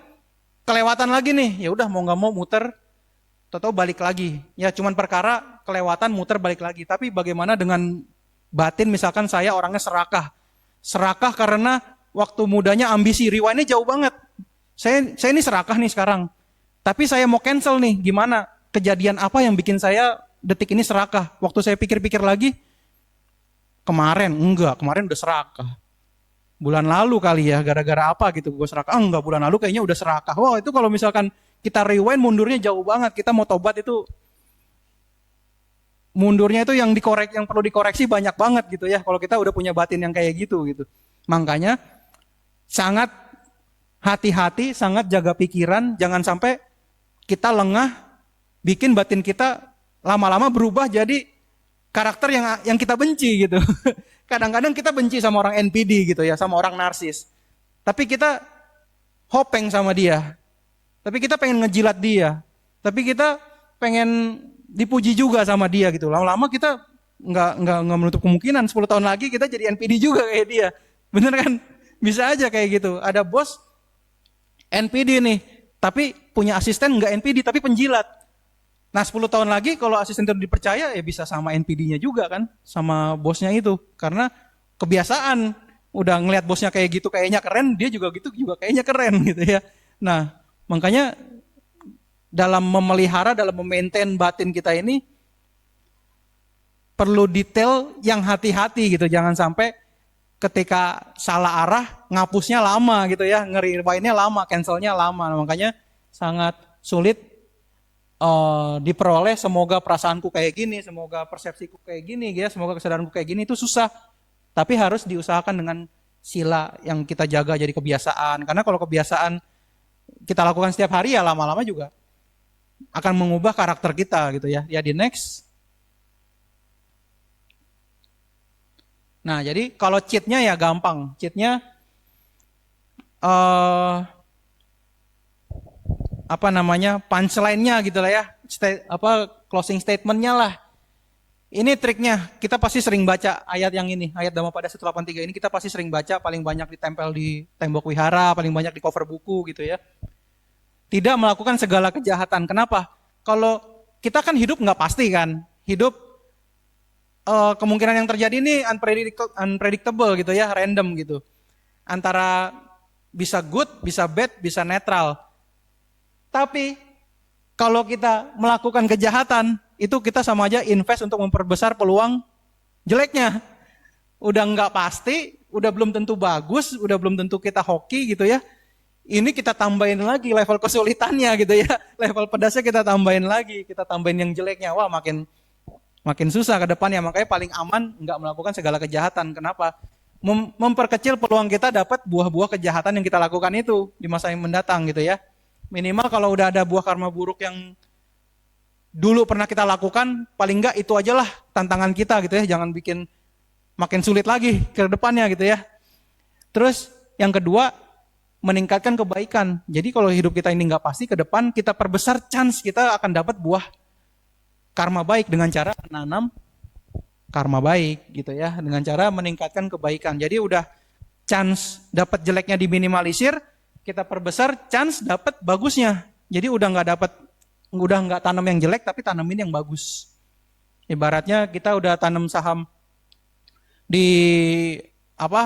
kelewatan lagi nih, ya udah mau nggak mau muter, atau balik lagi. Ya cuman perkara kelewatan muter balik lagi. Tapi bagaimana dengan batin, misalkan saya orangnya serakah. Serakah karena waktu mudanya ambisi, rewindnya jauh banget. Saya ini serakah nih sekarang. Tapi saya mau cancel nih, gimana? Kejadian apa yang bikin saya detik ini serakah? Waktu saya pikir-pikir lagi, kemarin udah serakah. Bulan lalu kali ya, gara-gara apa gitu gue serakah. Enggak, bulan lalu kayaknya udah serakah. Wah itu kalau misalkan kita rewind mundurnya jauh banget. Kita mau tobat itu mundurnya itu yang perlu dikoreksi banyak banget gitu ya. Kalau kita udah punya batin yang kayak gitu. Makanya sangat hati-hati, sangat jaga pikiran, jangan sampai kita lengah, bikin batin kita lama-lama berubah jadi karakter yang kita benci gitu. Kadang-kadang kita benci sama orang NPD gitu ya, sama orang narsis. Tapi kita hopeng sama dia. Tapi kita pengen ngejilat dia. Tapi kita pengen dipuji juga sama dia gitu. Lama-lama kita nggak menutup kemungkinan 10 tahun lagi kita jadi NPD juga kayak dia. Bener kan? Bisa aja kayak gitu. Ada bos NPD nih, tapi punya asisten nggak NPD tapi penjilat. Nah 10 tahun lagi kalau asisten itu dipercaya ya bisa sama NPD-nya juga kan, sama bosnya itu. Karena kebiasaan, udah ngelihat bosnya kayak gitu kayaknya keren, dia juga gitu juga kayaknya keren gitu ya. Nah makanya dalam memelihara, dalam memaintain batin kita ini perlu detail yang hati-hati gitu. Jangan sampai ketika salah arah ngapusnya lama gitu ya, nge-rewindnya lama, cancelnya lama. Nah, makanya sangat sulit diperoleh. Semoga perasaanku kayak gini, semoga persepsiku kayak gini ya, semoga kesadaranku kayak gini, itu susah. Tapi harus diusahakan dengan sila yang kita jaga jadi kebiasaan. Karena kalau kebiasaan kita lakukan setiap hari ya lama-lama juga akan mengubah karakter kita gitu ya. Ya di next. Nah jadi kalau cheatnya ya gampang. Cheatnya punchline-nya gitu lah ya. Closing statement-nya lah. Ini triknya, kita pasti sering baca ayat yang ini, ayat Dhammapada 183 ini kita pasti sering baca, paling banyak ditempel di tembok wihara, paling banyak di cover buku gitu ya. Tidak melakukan segala kejahatan. Kenapa? Kalau kita kan hidup nggak pasti kan. Hidup kemungkinan yang terjadi ini unpredictable gitu ya, random gitu. Antara bisa good, bisa bad, bisa netral. Tapi kalau kita melakukan kejahatan, itu kita sama aja invest untuk memperbesar peluang jeleknya. Udah nggak pasti, udah belum tentu bagus, udah belum tentu kita hoki gitu ya. Ini kita tambahin lagi level kesulitannya gitu ya. Level pedasnya kita tambahin lagi, kita tambahin yang jeleknya. Wah, makin makin susah ke depannya. Makanya paling aman nggak melakukan segala kejahatan. Kenapa? Memperkecil peluang kita dapat buah-buah kejahatan yang kita lakukan itu di masa yang mendatang gitu ya. Minimal kalau udah ada buah karma buruk yang dulu pernah kita lakukan, paling nggak itu aja lah tantangan kita gitu ya. Jangan bikin makin sulit lagi ke depannya gitu ya. Terus yang kedua, meningkatkan kebaikan. Jadi kalau hidup kita ini nggak pasti, ke depan kita perbesar chance kita akan dapat buah karma baik dengan cara menanam karma baik gitu ya, dengan cara meningkatkan kebaikan. Jadi udah chance dapat jeleknya diminimalisir, kita perbesar chance dapat bagusnya. Jadi udah nggak tanam yang jelek tapi tanamin yang bagus. Ibaratnya kita udah tanam saham di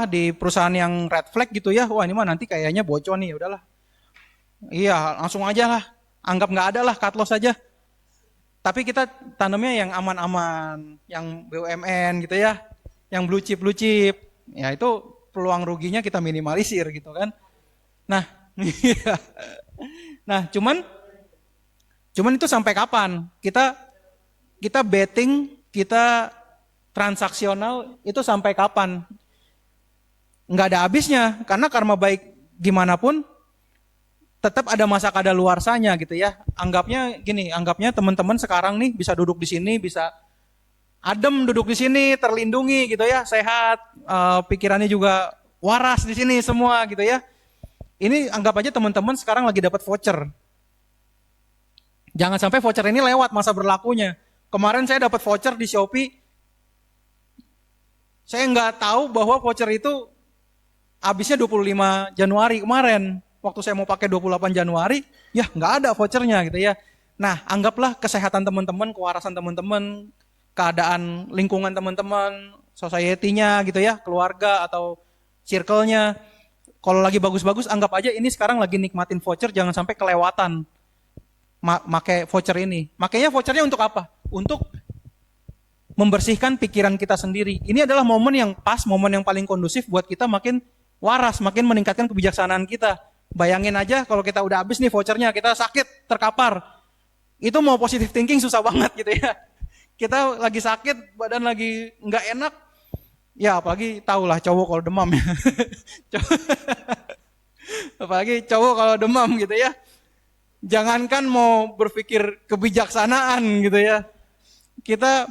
di perusahaan yang red flag gitu ya, wah ini mah nanti kayaknya bocor nih, udahlah. Iya, langsung aja lah, anggap nggak ada lah, cut loss aja. Tapi kita tanamnya yang aman-aman, yang BUMN gitu ya, yang blue chip, ya itu peluang ruginya kita minimalisir gitu kan. Nah, iya. Nah, cuman itu sampai kapan? Kita betting, kita transaksional itu sampai kapan? Nggak ada habisnya, karena karma baik gimana pun tetap ada masa kadaluarsanya gitu ya. Anggapnya teman-teman sekarang nih bisa duduk di sini, bisa adem duduk di sini, terlindungi gitu ya, sehat, pikirannya juga waras di sini semua gitu ya. Ini anggap aja teman-teman sekarang lagi dapat voucher. Jangan sampai voucher ini lewat masa berlakunya. Kemarin saya dapat voucher di Shopee, saya nggak tahu bahwa voucher itu habisnya 25 Januari kemarin. Waktu saya mau pakai 28 Januari, ya nggak ada vouchernya gitu ya. Nah, anggaplah kesehatan teman-teman, kewarasan teman-teman, keadaan lingkungan teman-teman, society-nya gitu ya, keluarga atau circle-nya. Kalau lagi bagus-bagus, anggap aja ini sekarang lagi nikmatin voucher, jangan sampai kelewatan pakai voucher ini. Makanya vouchernya untuk apa? Untuk membersihkan pikiran kita sendiri. Ini adalah momen yang pas, momen yang paling kondusif buat kita makin waras, makin meningkatkan kebijaksanaan kita. Bayangin aja kalau kita udah habis nih vouchernya, kita sakit, terkapar. Itu mau positive thinking susah banget gitu ya. Kita lagi sakit, badan lagi nggak enak. Ya apalagi tahulah cowok kalau demam ya. Apalagi cowok kalau demam gitu ya. Jangankan mau berpikir kebijaksanaan gitu ya. Kita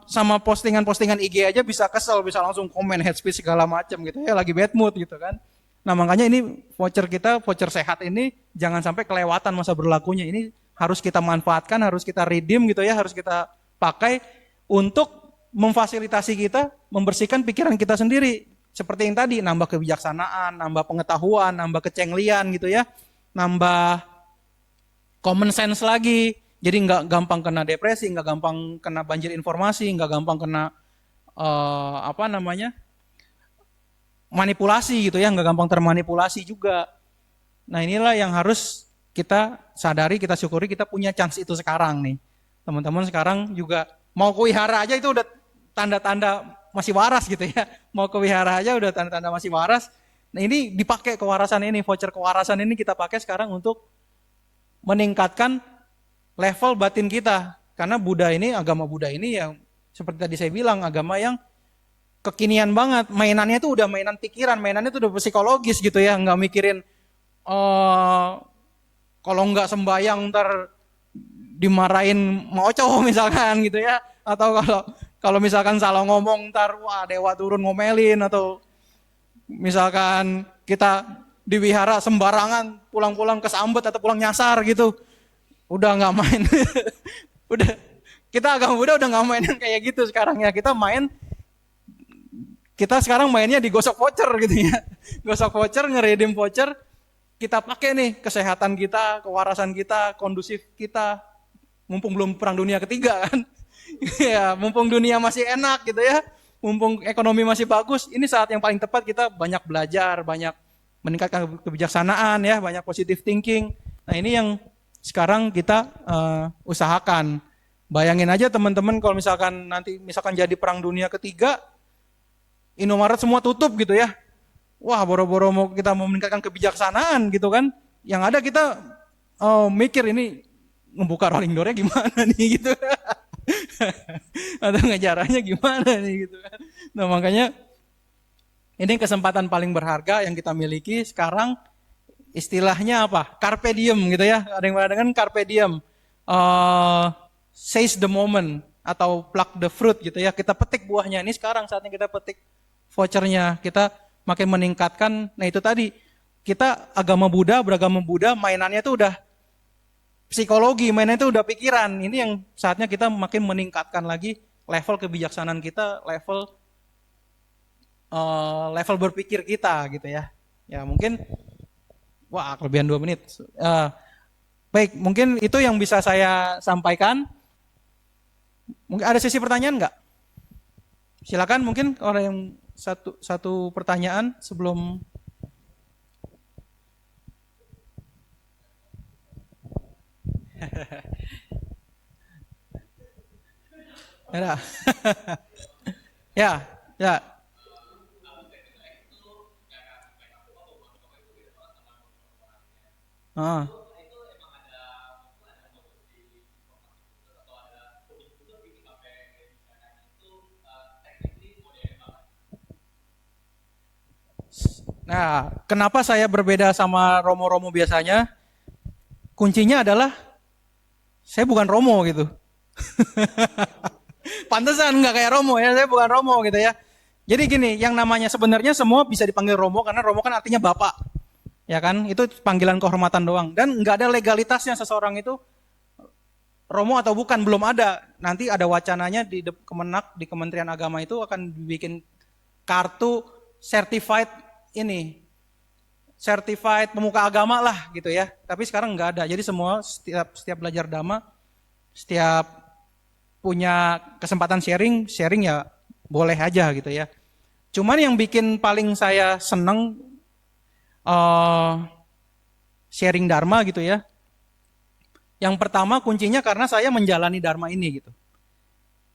sama postingan-postingan IG aja bisa kesel, bisa langsung komen hate speech segala macam gitu ya, lagi bad mood gitu kan. Nah makanya ini voucher kita, voucher sehat ini jangan sampai kelewatan masa berlakunya. Ini harus kita manfaatkan, harus kita redeem gitu ya, harus kita pakai untuk memfasilitasi kita, membersihkan pikiran kita sendiri. Seperti yang tadi, nambah kebijaksanaan, nambah pengetahuan, nambah kecenglian gitu ya, nambah common sense lagi. Jadi nggak gampang kena depresi, nggak gampang kena banjir informasi, nggak gampang kena manipulasi gitu ya, nggak gampang termanipulasi juga. Nah inilah yang harus kita sadari, kita syukuri, kita punya chance itu sekarang nih. Teman-teman sekarang juga mau kewihara aja itu udah tanda-tanda masih waras gitu ya. Mau kewihara aja udah tanda-tanda masih waras. Nah ini dipakai kewarasan ini, voucher kewarasan ini kita pakai sekarang untuk meningkatkan level batin kita. Karena agama Buddha ini yang seperti tadi saya bilang, agama yang kekinian banget. Mainannya itu udah mainan pikiran, mainannya itu udah psikologis gitu ya. Nggak mikirin, kalau nggak sembayang ntar dimarahin moco misalkan gitu ya. Atau kalau misalkan salah ngomong ntar wah dewa turun ngomelin. Atau misalkan kita di wihara sembarangan pulang-pulang kesambet atau pulang nyasar gitu. Udah nggak main. Udah kita agama Buddha udah nggak main kayak gitu sekarang ya. Kita sekarang mainnya di gosok voucher gitu ya. Gosok voucher, ngeredeem voucher, kita pakai nih kesehatan kita, kewarasan kita, kondusif kita. Mumpung belum perang dunia ketiga kan. Ya, mumpung dunia masih enak gitu ya. Mumpung ekonomi masih bagus, ini saat yang paling tepat kita banyak belajar, banyak meningkatkan kebijaksanaan ya, banyak positive thinking. Nah, ini yang sekarang kita usahakan. Bayangin aja teman-teman kalau misalkan nanti jadi perang dunia ketiga, Indomaret semua tutup gitu ya. Wah, boro-boro kita mau meningkatkan kebijaksanaan gitu kan. Yang ada kita mikir ini ngebuka rolling door-nya gimana nih gitu. Atau ngejaranya gimana nih gitu kan. Nah, makanya ini kesempatan paling berharga yang kita miliki sekarang, istilahnya apa? Carpe diem gitu ya. Ada yang pernah dengan carpe diem. Seize the moment atau pluck the fruit gitu ya. Kita petik buahnya. Ini sekarang saatnya kita petik vouchernya. Kita makin meningkatkan. Nah itu tadi, kita beragama Buddha, mainannya itu udah psikologi, mainannya itu udah pikiran. Ini yang saatnya kita makin meningkatkan lagi level kebijaksanaan kita, level berpikir kita gitu ya. Ya mungkin, wah kelebihan 2 menit. Baik, mungkin itu yang bisa saya sampaikan. Mungkin ada sesi pertanyaan nggak? Silakan, mungkin orang yang satu pertanyaan sebelum. Ya, ya, ya. Ah. Nah, kenapa saya berbeda sama Romo-Romo biasanya? Kuncinya adalah saya bukan Romo gitu. Pantesan nggak kayak Romo ya, saya bukan Romo gitu ya. Jadi gini, yang namanya sebenarnya semua bisa dipanggil Romo karena Romo kan artinya Bapak. Ya kan, itu panggilan kehormatan doang. Dan nggak ada legalitasnya seseorang itu Romo atau bukan, belum ada. Nanti ada wacananya di Kemenak, di Kementerian Agama itu akan dibikin kartu certified ini, certified pemuka agama lah gitu ya. Tapi sekarang nggak ada. Jadi semua setiap belajar dhamma, setiap punya kesempatan sharing ya boleh aja gitu ya. Cuman yang bikin paling saya seneng sharing dharma gitu ya. Yang pertama kuncinya karena saya menjalani dharma ini gitu.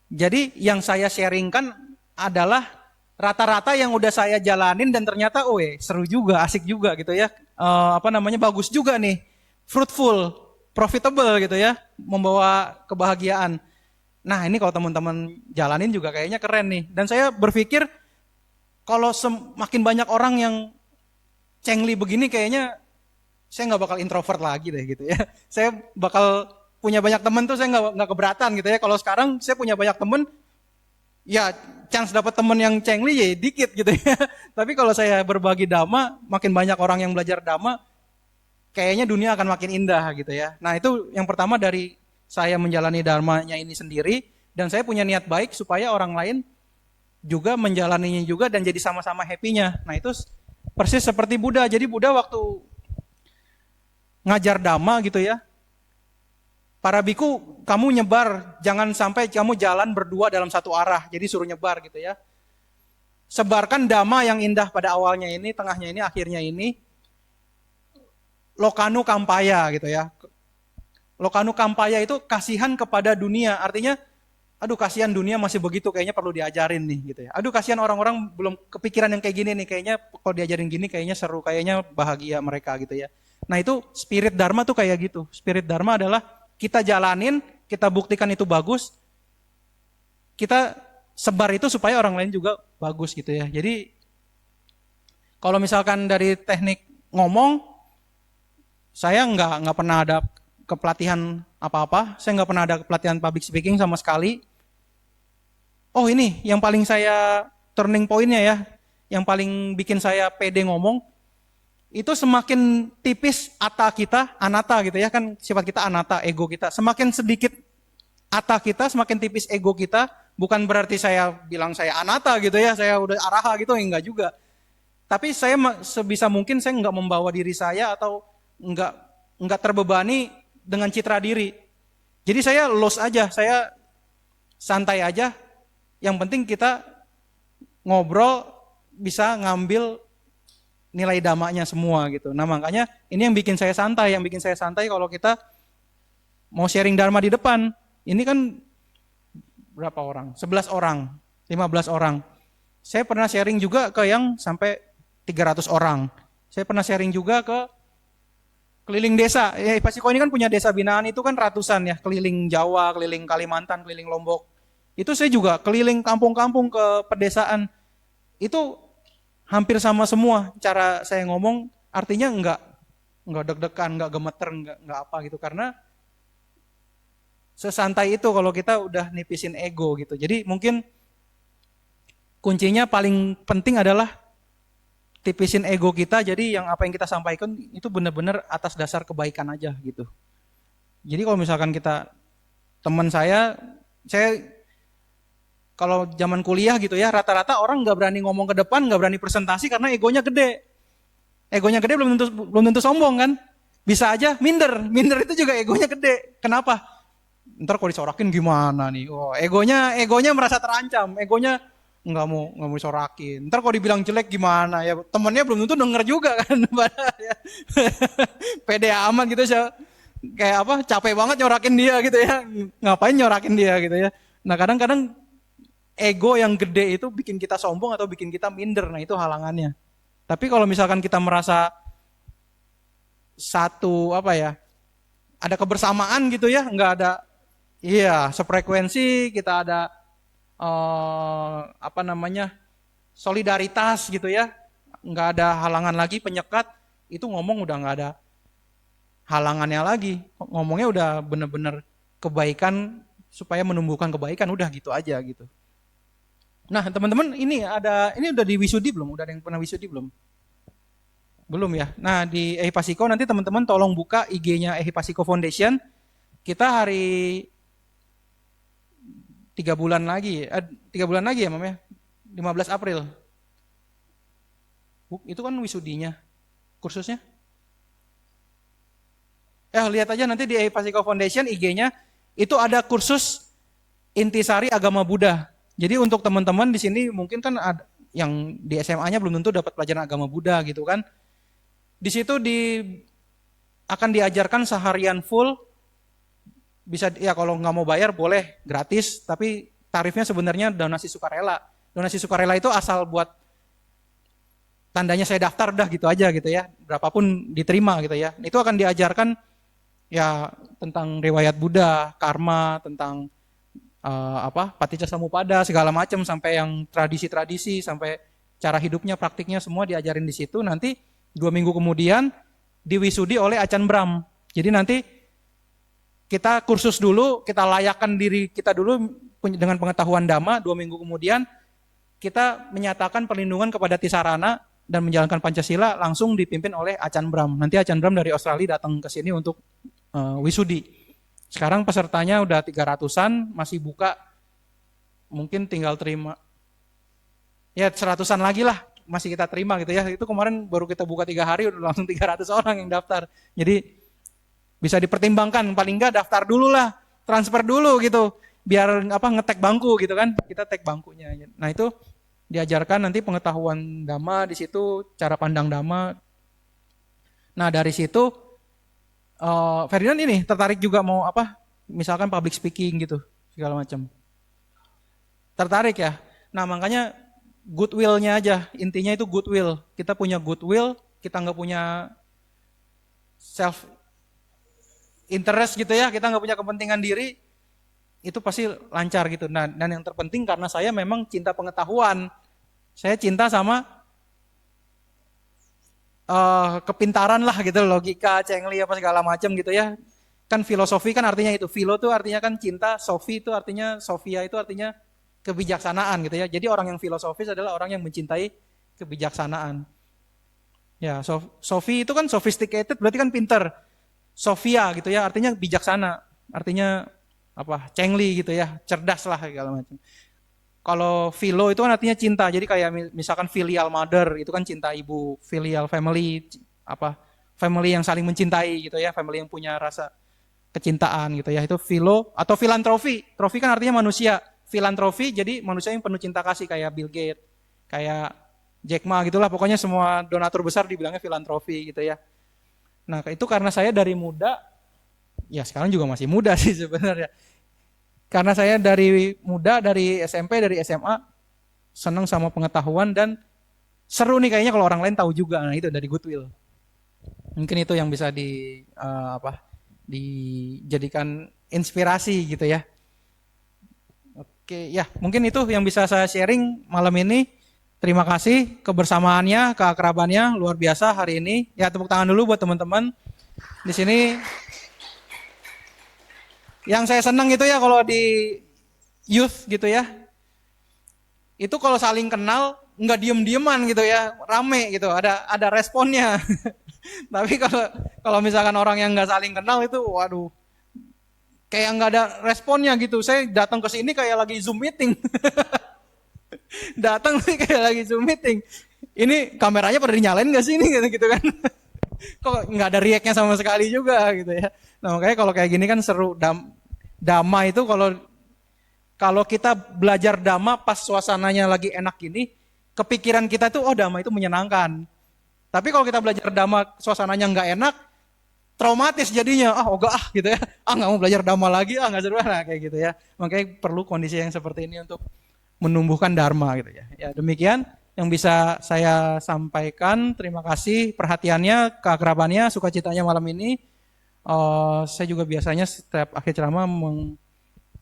Jadi yang saya sharingkan adalah rata-rata yang udah saya jalanin dan ternyata seru juga, asik juga gitu ya. Bagus juga nih. Fruitful, profitable gitu ya, membawa kebahagiaan. Nah, ini kalau teman-teman jalanin juga kayaknya keren nih. Dan saya berpikir kalau semakin banyak orang yang cengli begini kayaknya saya nggak bakal introvert lagi deh gitu ya. Saya bakal punya banyak teman tuh saya nggak keberatan gitu ya. Kalau sekarang saya punya banyak teman, ya chance dapat teman yang cengli ya dikit gitu ya. Tapi kalau saya berbagi dhamma, makin banyak orang yang belajar dhamma, kayaknya dunia akan makin indah gitu ya. Nah itu yang pertama dari saya menjalani dharmanya ini sendiri, dan saya punya niat baik supaya orang lain juga menjalaninya juga dan jadi sama-sama happy-nya. Nah itu persis seperti Buddha. Jadi Buddha waktu ngajar dhamma gitu ya, para biku kamu nyebar, jangan sampai kamu jalan berdua dalam satu arah, jadi suruh nyebar gitu ya. Sebarkan dhamma yang indah pada awalnya ini, tengahnya ini, akhirnya ini. Lokanu kampaya gitu ya. Lokanu kampaya itu kasihan kepada dunia, artinya aduh kasihan dunia masih begitu, kayaknya perlu diajarin nih gitu ya. Aduh kasihan orang-orang belum kepikiran yang kayak gini nih, kayaknya kalau diajarin gini kayaknya seru, kayaknya bahagia mereka gitu ya. Nah itu spirit dharma tuh kayak gitu. Spirit dharma adalah kita jalanin, kita buktikan itu bagus, kita sebar itu supaya orang lain juga bagus gitu ya. Jadi kalau misalkan dari teknik ngomong, saya nggak pernah ada kepelatihan apa-apa, saya nggak pernah ada pelatihan public speaking sama sekali. Oh ini yang paling saya turning point-nya ya, yang paling bikin saya pede ngomong, itu semakin tipis ata kita, anata gitu ya, kan sifat kita anata, ego kita. Semakin sedikit ata kita, semakin tipis ego kita. Bukan berarti saya bilang saya anata gitu ya, saya udah araha gitu, enggak juga. Tapi saya sebisa mungkin saya enggak membawa diri saya atau enggak terbebani dengan citra diri. Jadi saya loss aja, saya santai aja. Yang penting kita ngobrol bisa ngambil nilai damanya semua gitu. Nah makanya ini yang bikin saya santai. Yang bikin saya santai kalau kita mau sharing dharma di depan. Ini kan berapa orang? 11 orang, 15 orang. Saya pernah sharing juga ke yang sampai 300 orang. Saya pernah sharing juga ke keliling desa. Pasiko ini kan punya desa binaan itu kan ratusan ya, keliling Jawa, keliling Kalimantan, keliling Lombok. Itu saya juga keliling kampung-kampung ke pedesaan. Itu hampir sama semua cara saya ngomong, artinya enggak deg-degan, enggak gemeter, enggak apa gitu, karena sesantai itu kalau kita udah nipisin ego gitu. Jadi mungkin kuncinya paling penting adalah tipisin ego kita, jadi yang apa yang kita sampaikan itu benar-benar atas dasar kebaikan aja gitu. Jadi kalau misalkan kita, teman saya kalau zaman kuliah gitu ya, rata-rata orang nggak berani ngomong ke depan, nggak berani presentasi karena egonya gede. Egonya gede belum tentu sombong kan. Bisa aja minder itu juga egonya gede. Kenapa? Ntar kalau disorakin gimana nih? Oh, egonya merasa terancam, egonya nggak mau disorakin. Ntar kalau dibilang jelek gimana ya? Temennya belum tentu denger juga kan. Pede amat gitu sih. Kayak apa? Capek banget nyorakin dia gitu ya. Ngapain nyorakin dia gitu ya? Nah kadang-kadang ego yang gede itu bikin kita sombong atau bikin kita minder. Nah itu halangannya. Tapi kalau misalkan kita merasa satu apa ya, ada kebersamaan gitu ya, nggak ada, iya sefrekuensi, kita ada apa namanya, solidaritas gitu ya, nggak ada halangan lagi penyekat, itu ngomong udah nggak ada halangannya lagi, ngomongnya udah bener-bener kebaikan supaya menumbuhkan kebaikan, udah gitu aja gitu. Nah teman-teman ini udah di Wisudi belum? Udah ada yang pernah Wisudi belum? Belum ya? Nah di Ehipasiko nanti teman-teman tolong buka IG-nya Ehipasiko Foundation. Kita hari 3 bulan lagi ya Mam ya? 15 April. Itu kan wisudinya, kursusnya. Lihat aja nanti di Ehipasiko Foundation IG-nya, itu ada kursus Intisari Agama Buddha. Jadi untuk teman-teman di sini mungkin kan ada yang di SMA-nya belum tentu dapat pelajaran agama Buddha gitu kan. Di situ akan diajarkan seharian full. Bisa ya, kalau nggak mau bayar boleh gratis, tapi tarifnya sebenarnya donasi sukarela. Donasi sukarela itu asal buat tandanya saya daftar udah gitu aja gitu ya. Berapapun diterima gitu ya. Itu akan diajarkan ya tentang riwayat Buddha, karma, tentang Paticca Samuppada segala macam, sampai yang tradisi-tradisi, sampai cara hidupnya, praktiknya semua diajarin di situ. Nanti 2 minggu kemudian diwisudi oleh Acan Bram. Jadi nanti kita kursus dulu, kita layakkan diri kita dulu dengan pengetahuan Dhamma. 2 minggu kemudian kita menyatakan perlindungan kepada Tisarana dan menjalankan Pancasila, langsung dipimpin oleh Acan Bram. Nanti Acan Bram dari Australia datang ke sini untuk wisudi. Sekarang pesertanya udah 300-an, masih buka, mungkin tinggal terima. Ya 100-an lagi lah, masih kita terima gitu ya. Itu kemarin baru kita buka 3 hari, udah langsung 300 orang yang daftar. Jadi bisa dipertimbangkan, paling enggak daftar dulu lah, transfer dulu gitu. Biar ngetek bangku gitu kan, kita tag bangkunya. Nah itu diajarkan nanti pengetahuan Dhamma di situ, cara pandang Dhamma. Nah dari situ Ferdinand ini tertarik juga mau misalkan public speaking gitu segala macam, tertarik ya. Nah makanya goodwill-nya aja, intinya itu goodwill. Kita punya goodwill, kita nggak punya self interest gitu ya, kita nggak punya kepentingan diri, itu pasti lancar gitu. Nah dan yang terpenting karena saya memang cinta pengetahuan, saya cinta sama kepintaran lah gitu, logika, cengli apa segala macam gitu ya. Kan filosofi kan artinya itu, filo tuh artinya kan cinta, sofi itu artinya, sofia itu artinya kebijaksanaan gitu ya. Jadi orang yang filosofis adalah orang yang mencintai kebijaksanaan. Ya, sofi itu kan sophisticated, berarti kan pinter. Sofia gitu ya, artinya bijaksana, artinya cengli gitu ya, cerdas lah segala macam. Kalau filo itu kan artinya cinta, jadi kayak misalkan filial mother itu kan cinta ibu, filial family family yang saling mencintai gitu ya, family yang punya rasa kecintaan gitu ya, itu filo. Atau filantrofi, trofi kan artinya manusia, filantrofi jadi manusia yang penuh cinta kasih, kayak Bill Gates, kayak Jack Ma gitulah, pokoknya semua donatur besar dibilangnya filantrofi gitu ya. Nah itu karena saya dari muda, ya sekarang juga masih muda sih sebenarnya. Karena saya dari muda, dari SMP, dari SMA, senang sama pengetahuan dan seru nih kayaknya kalau orang lain tahu juga. Nah, itu dari goodwill. Mungkin itu yang bisa dijadikan inspirasi gitu ya. Oke, ya mungkin itu yang bisa saya sharing malam ini. Terima kasih kebersamaannya, keakrabannya luar biasa hari ini. Ya tepuk tangan dulu buat teman-teman di sini. Yang saya senang itu ya kalau di youth gitu ya. Itu kalau saling kenal nggak diem-dieman gitu ya, rame gitu, ada responnya. Tapi kalau misalkan orang yang nggak saling kenal itu, waduh, kayak nggak ada responnya gitu. Saya datang ke sini kayak lagi Zoom meeting. Datang sih kayak lagi Zoom meeting. Ini kameranya pada dinyalain nggak sih ini gitu kan? Kok nggak ada react-nya sama sekali juga gitu ya. Nah makanya kalau kayak gini kan seru. Dhamma itu kalau kita belajar dhamma pas suasananya lagi enak gini, kepikiran kita tuh oh dhamma itu menyenangkan. Tapi kalau kita belajar dhamma suasananya nggak enak, traumatis jadinya. Ah ogah gitu ya. Ah nggak mau belajar dhamma lagi, ah nggak seru lah kayak gitu ya. Makanya perlu kondisi yang seperti ini untuk menumbuhkan dharma gitu ya. Ya demikian yang bisa saya sampaikan. Terima kasih perhatiannya, keakrabannya, sukacitanya malam ini. Saya juga biasanya setiap akhir ceramah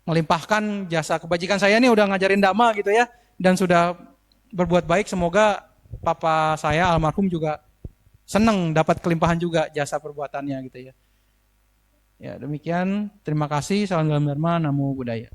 melimpahkan jasa kebajikan saya nih udah ngajarin dhamma gitu ya dan sudah berbuat baik. Semoga papa saya almarhum juga senang dapat kelimpahan juga jasa perbuatannya gitu ya. Ya demikian. Terima kasih. Salam dalam dharma. Namo Buddhaya.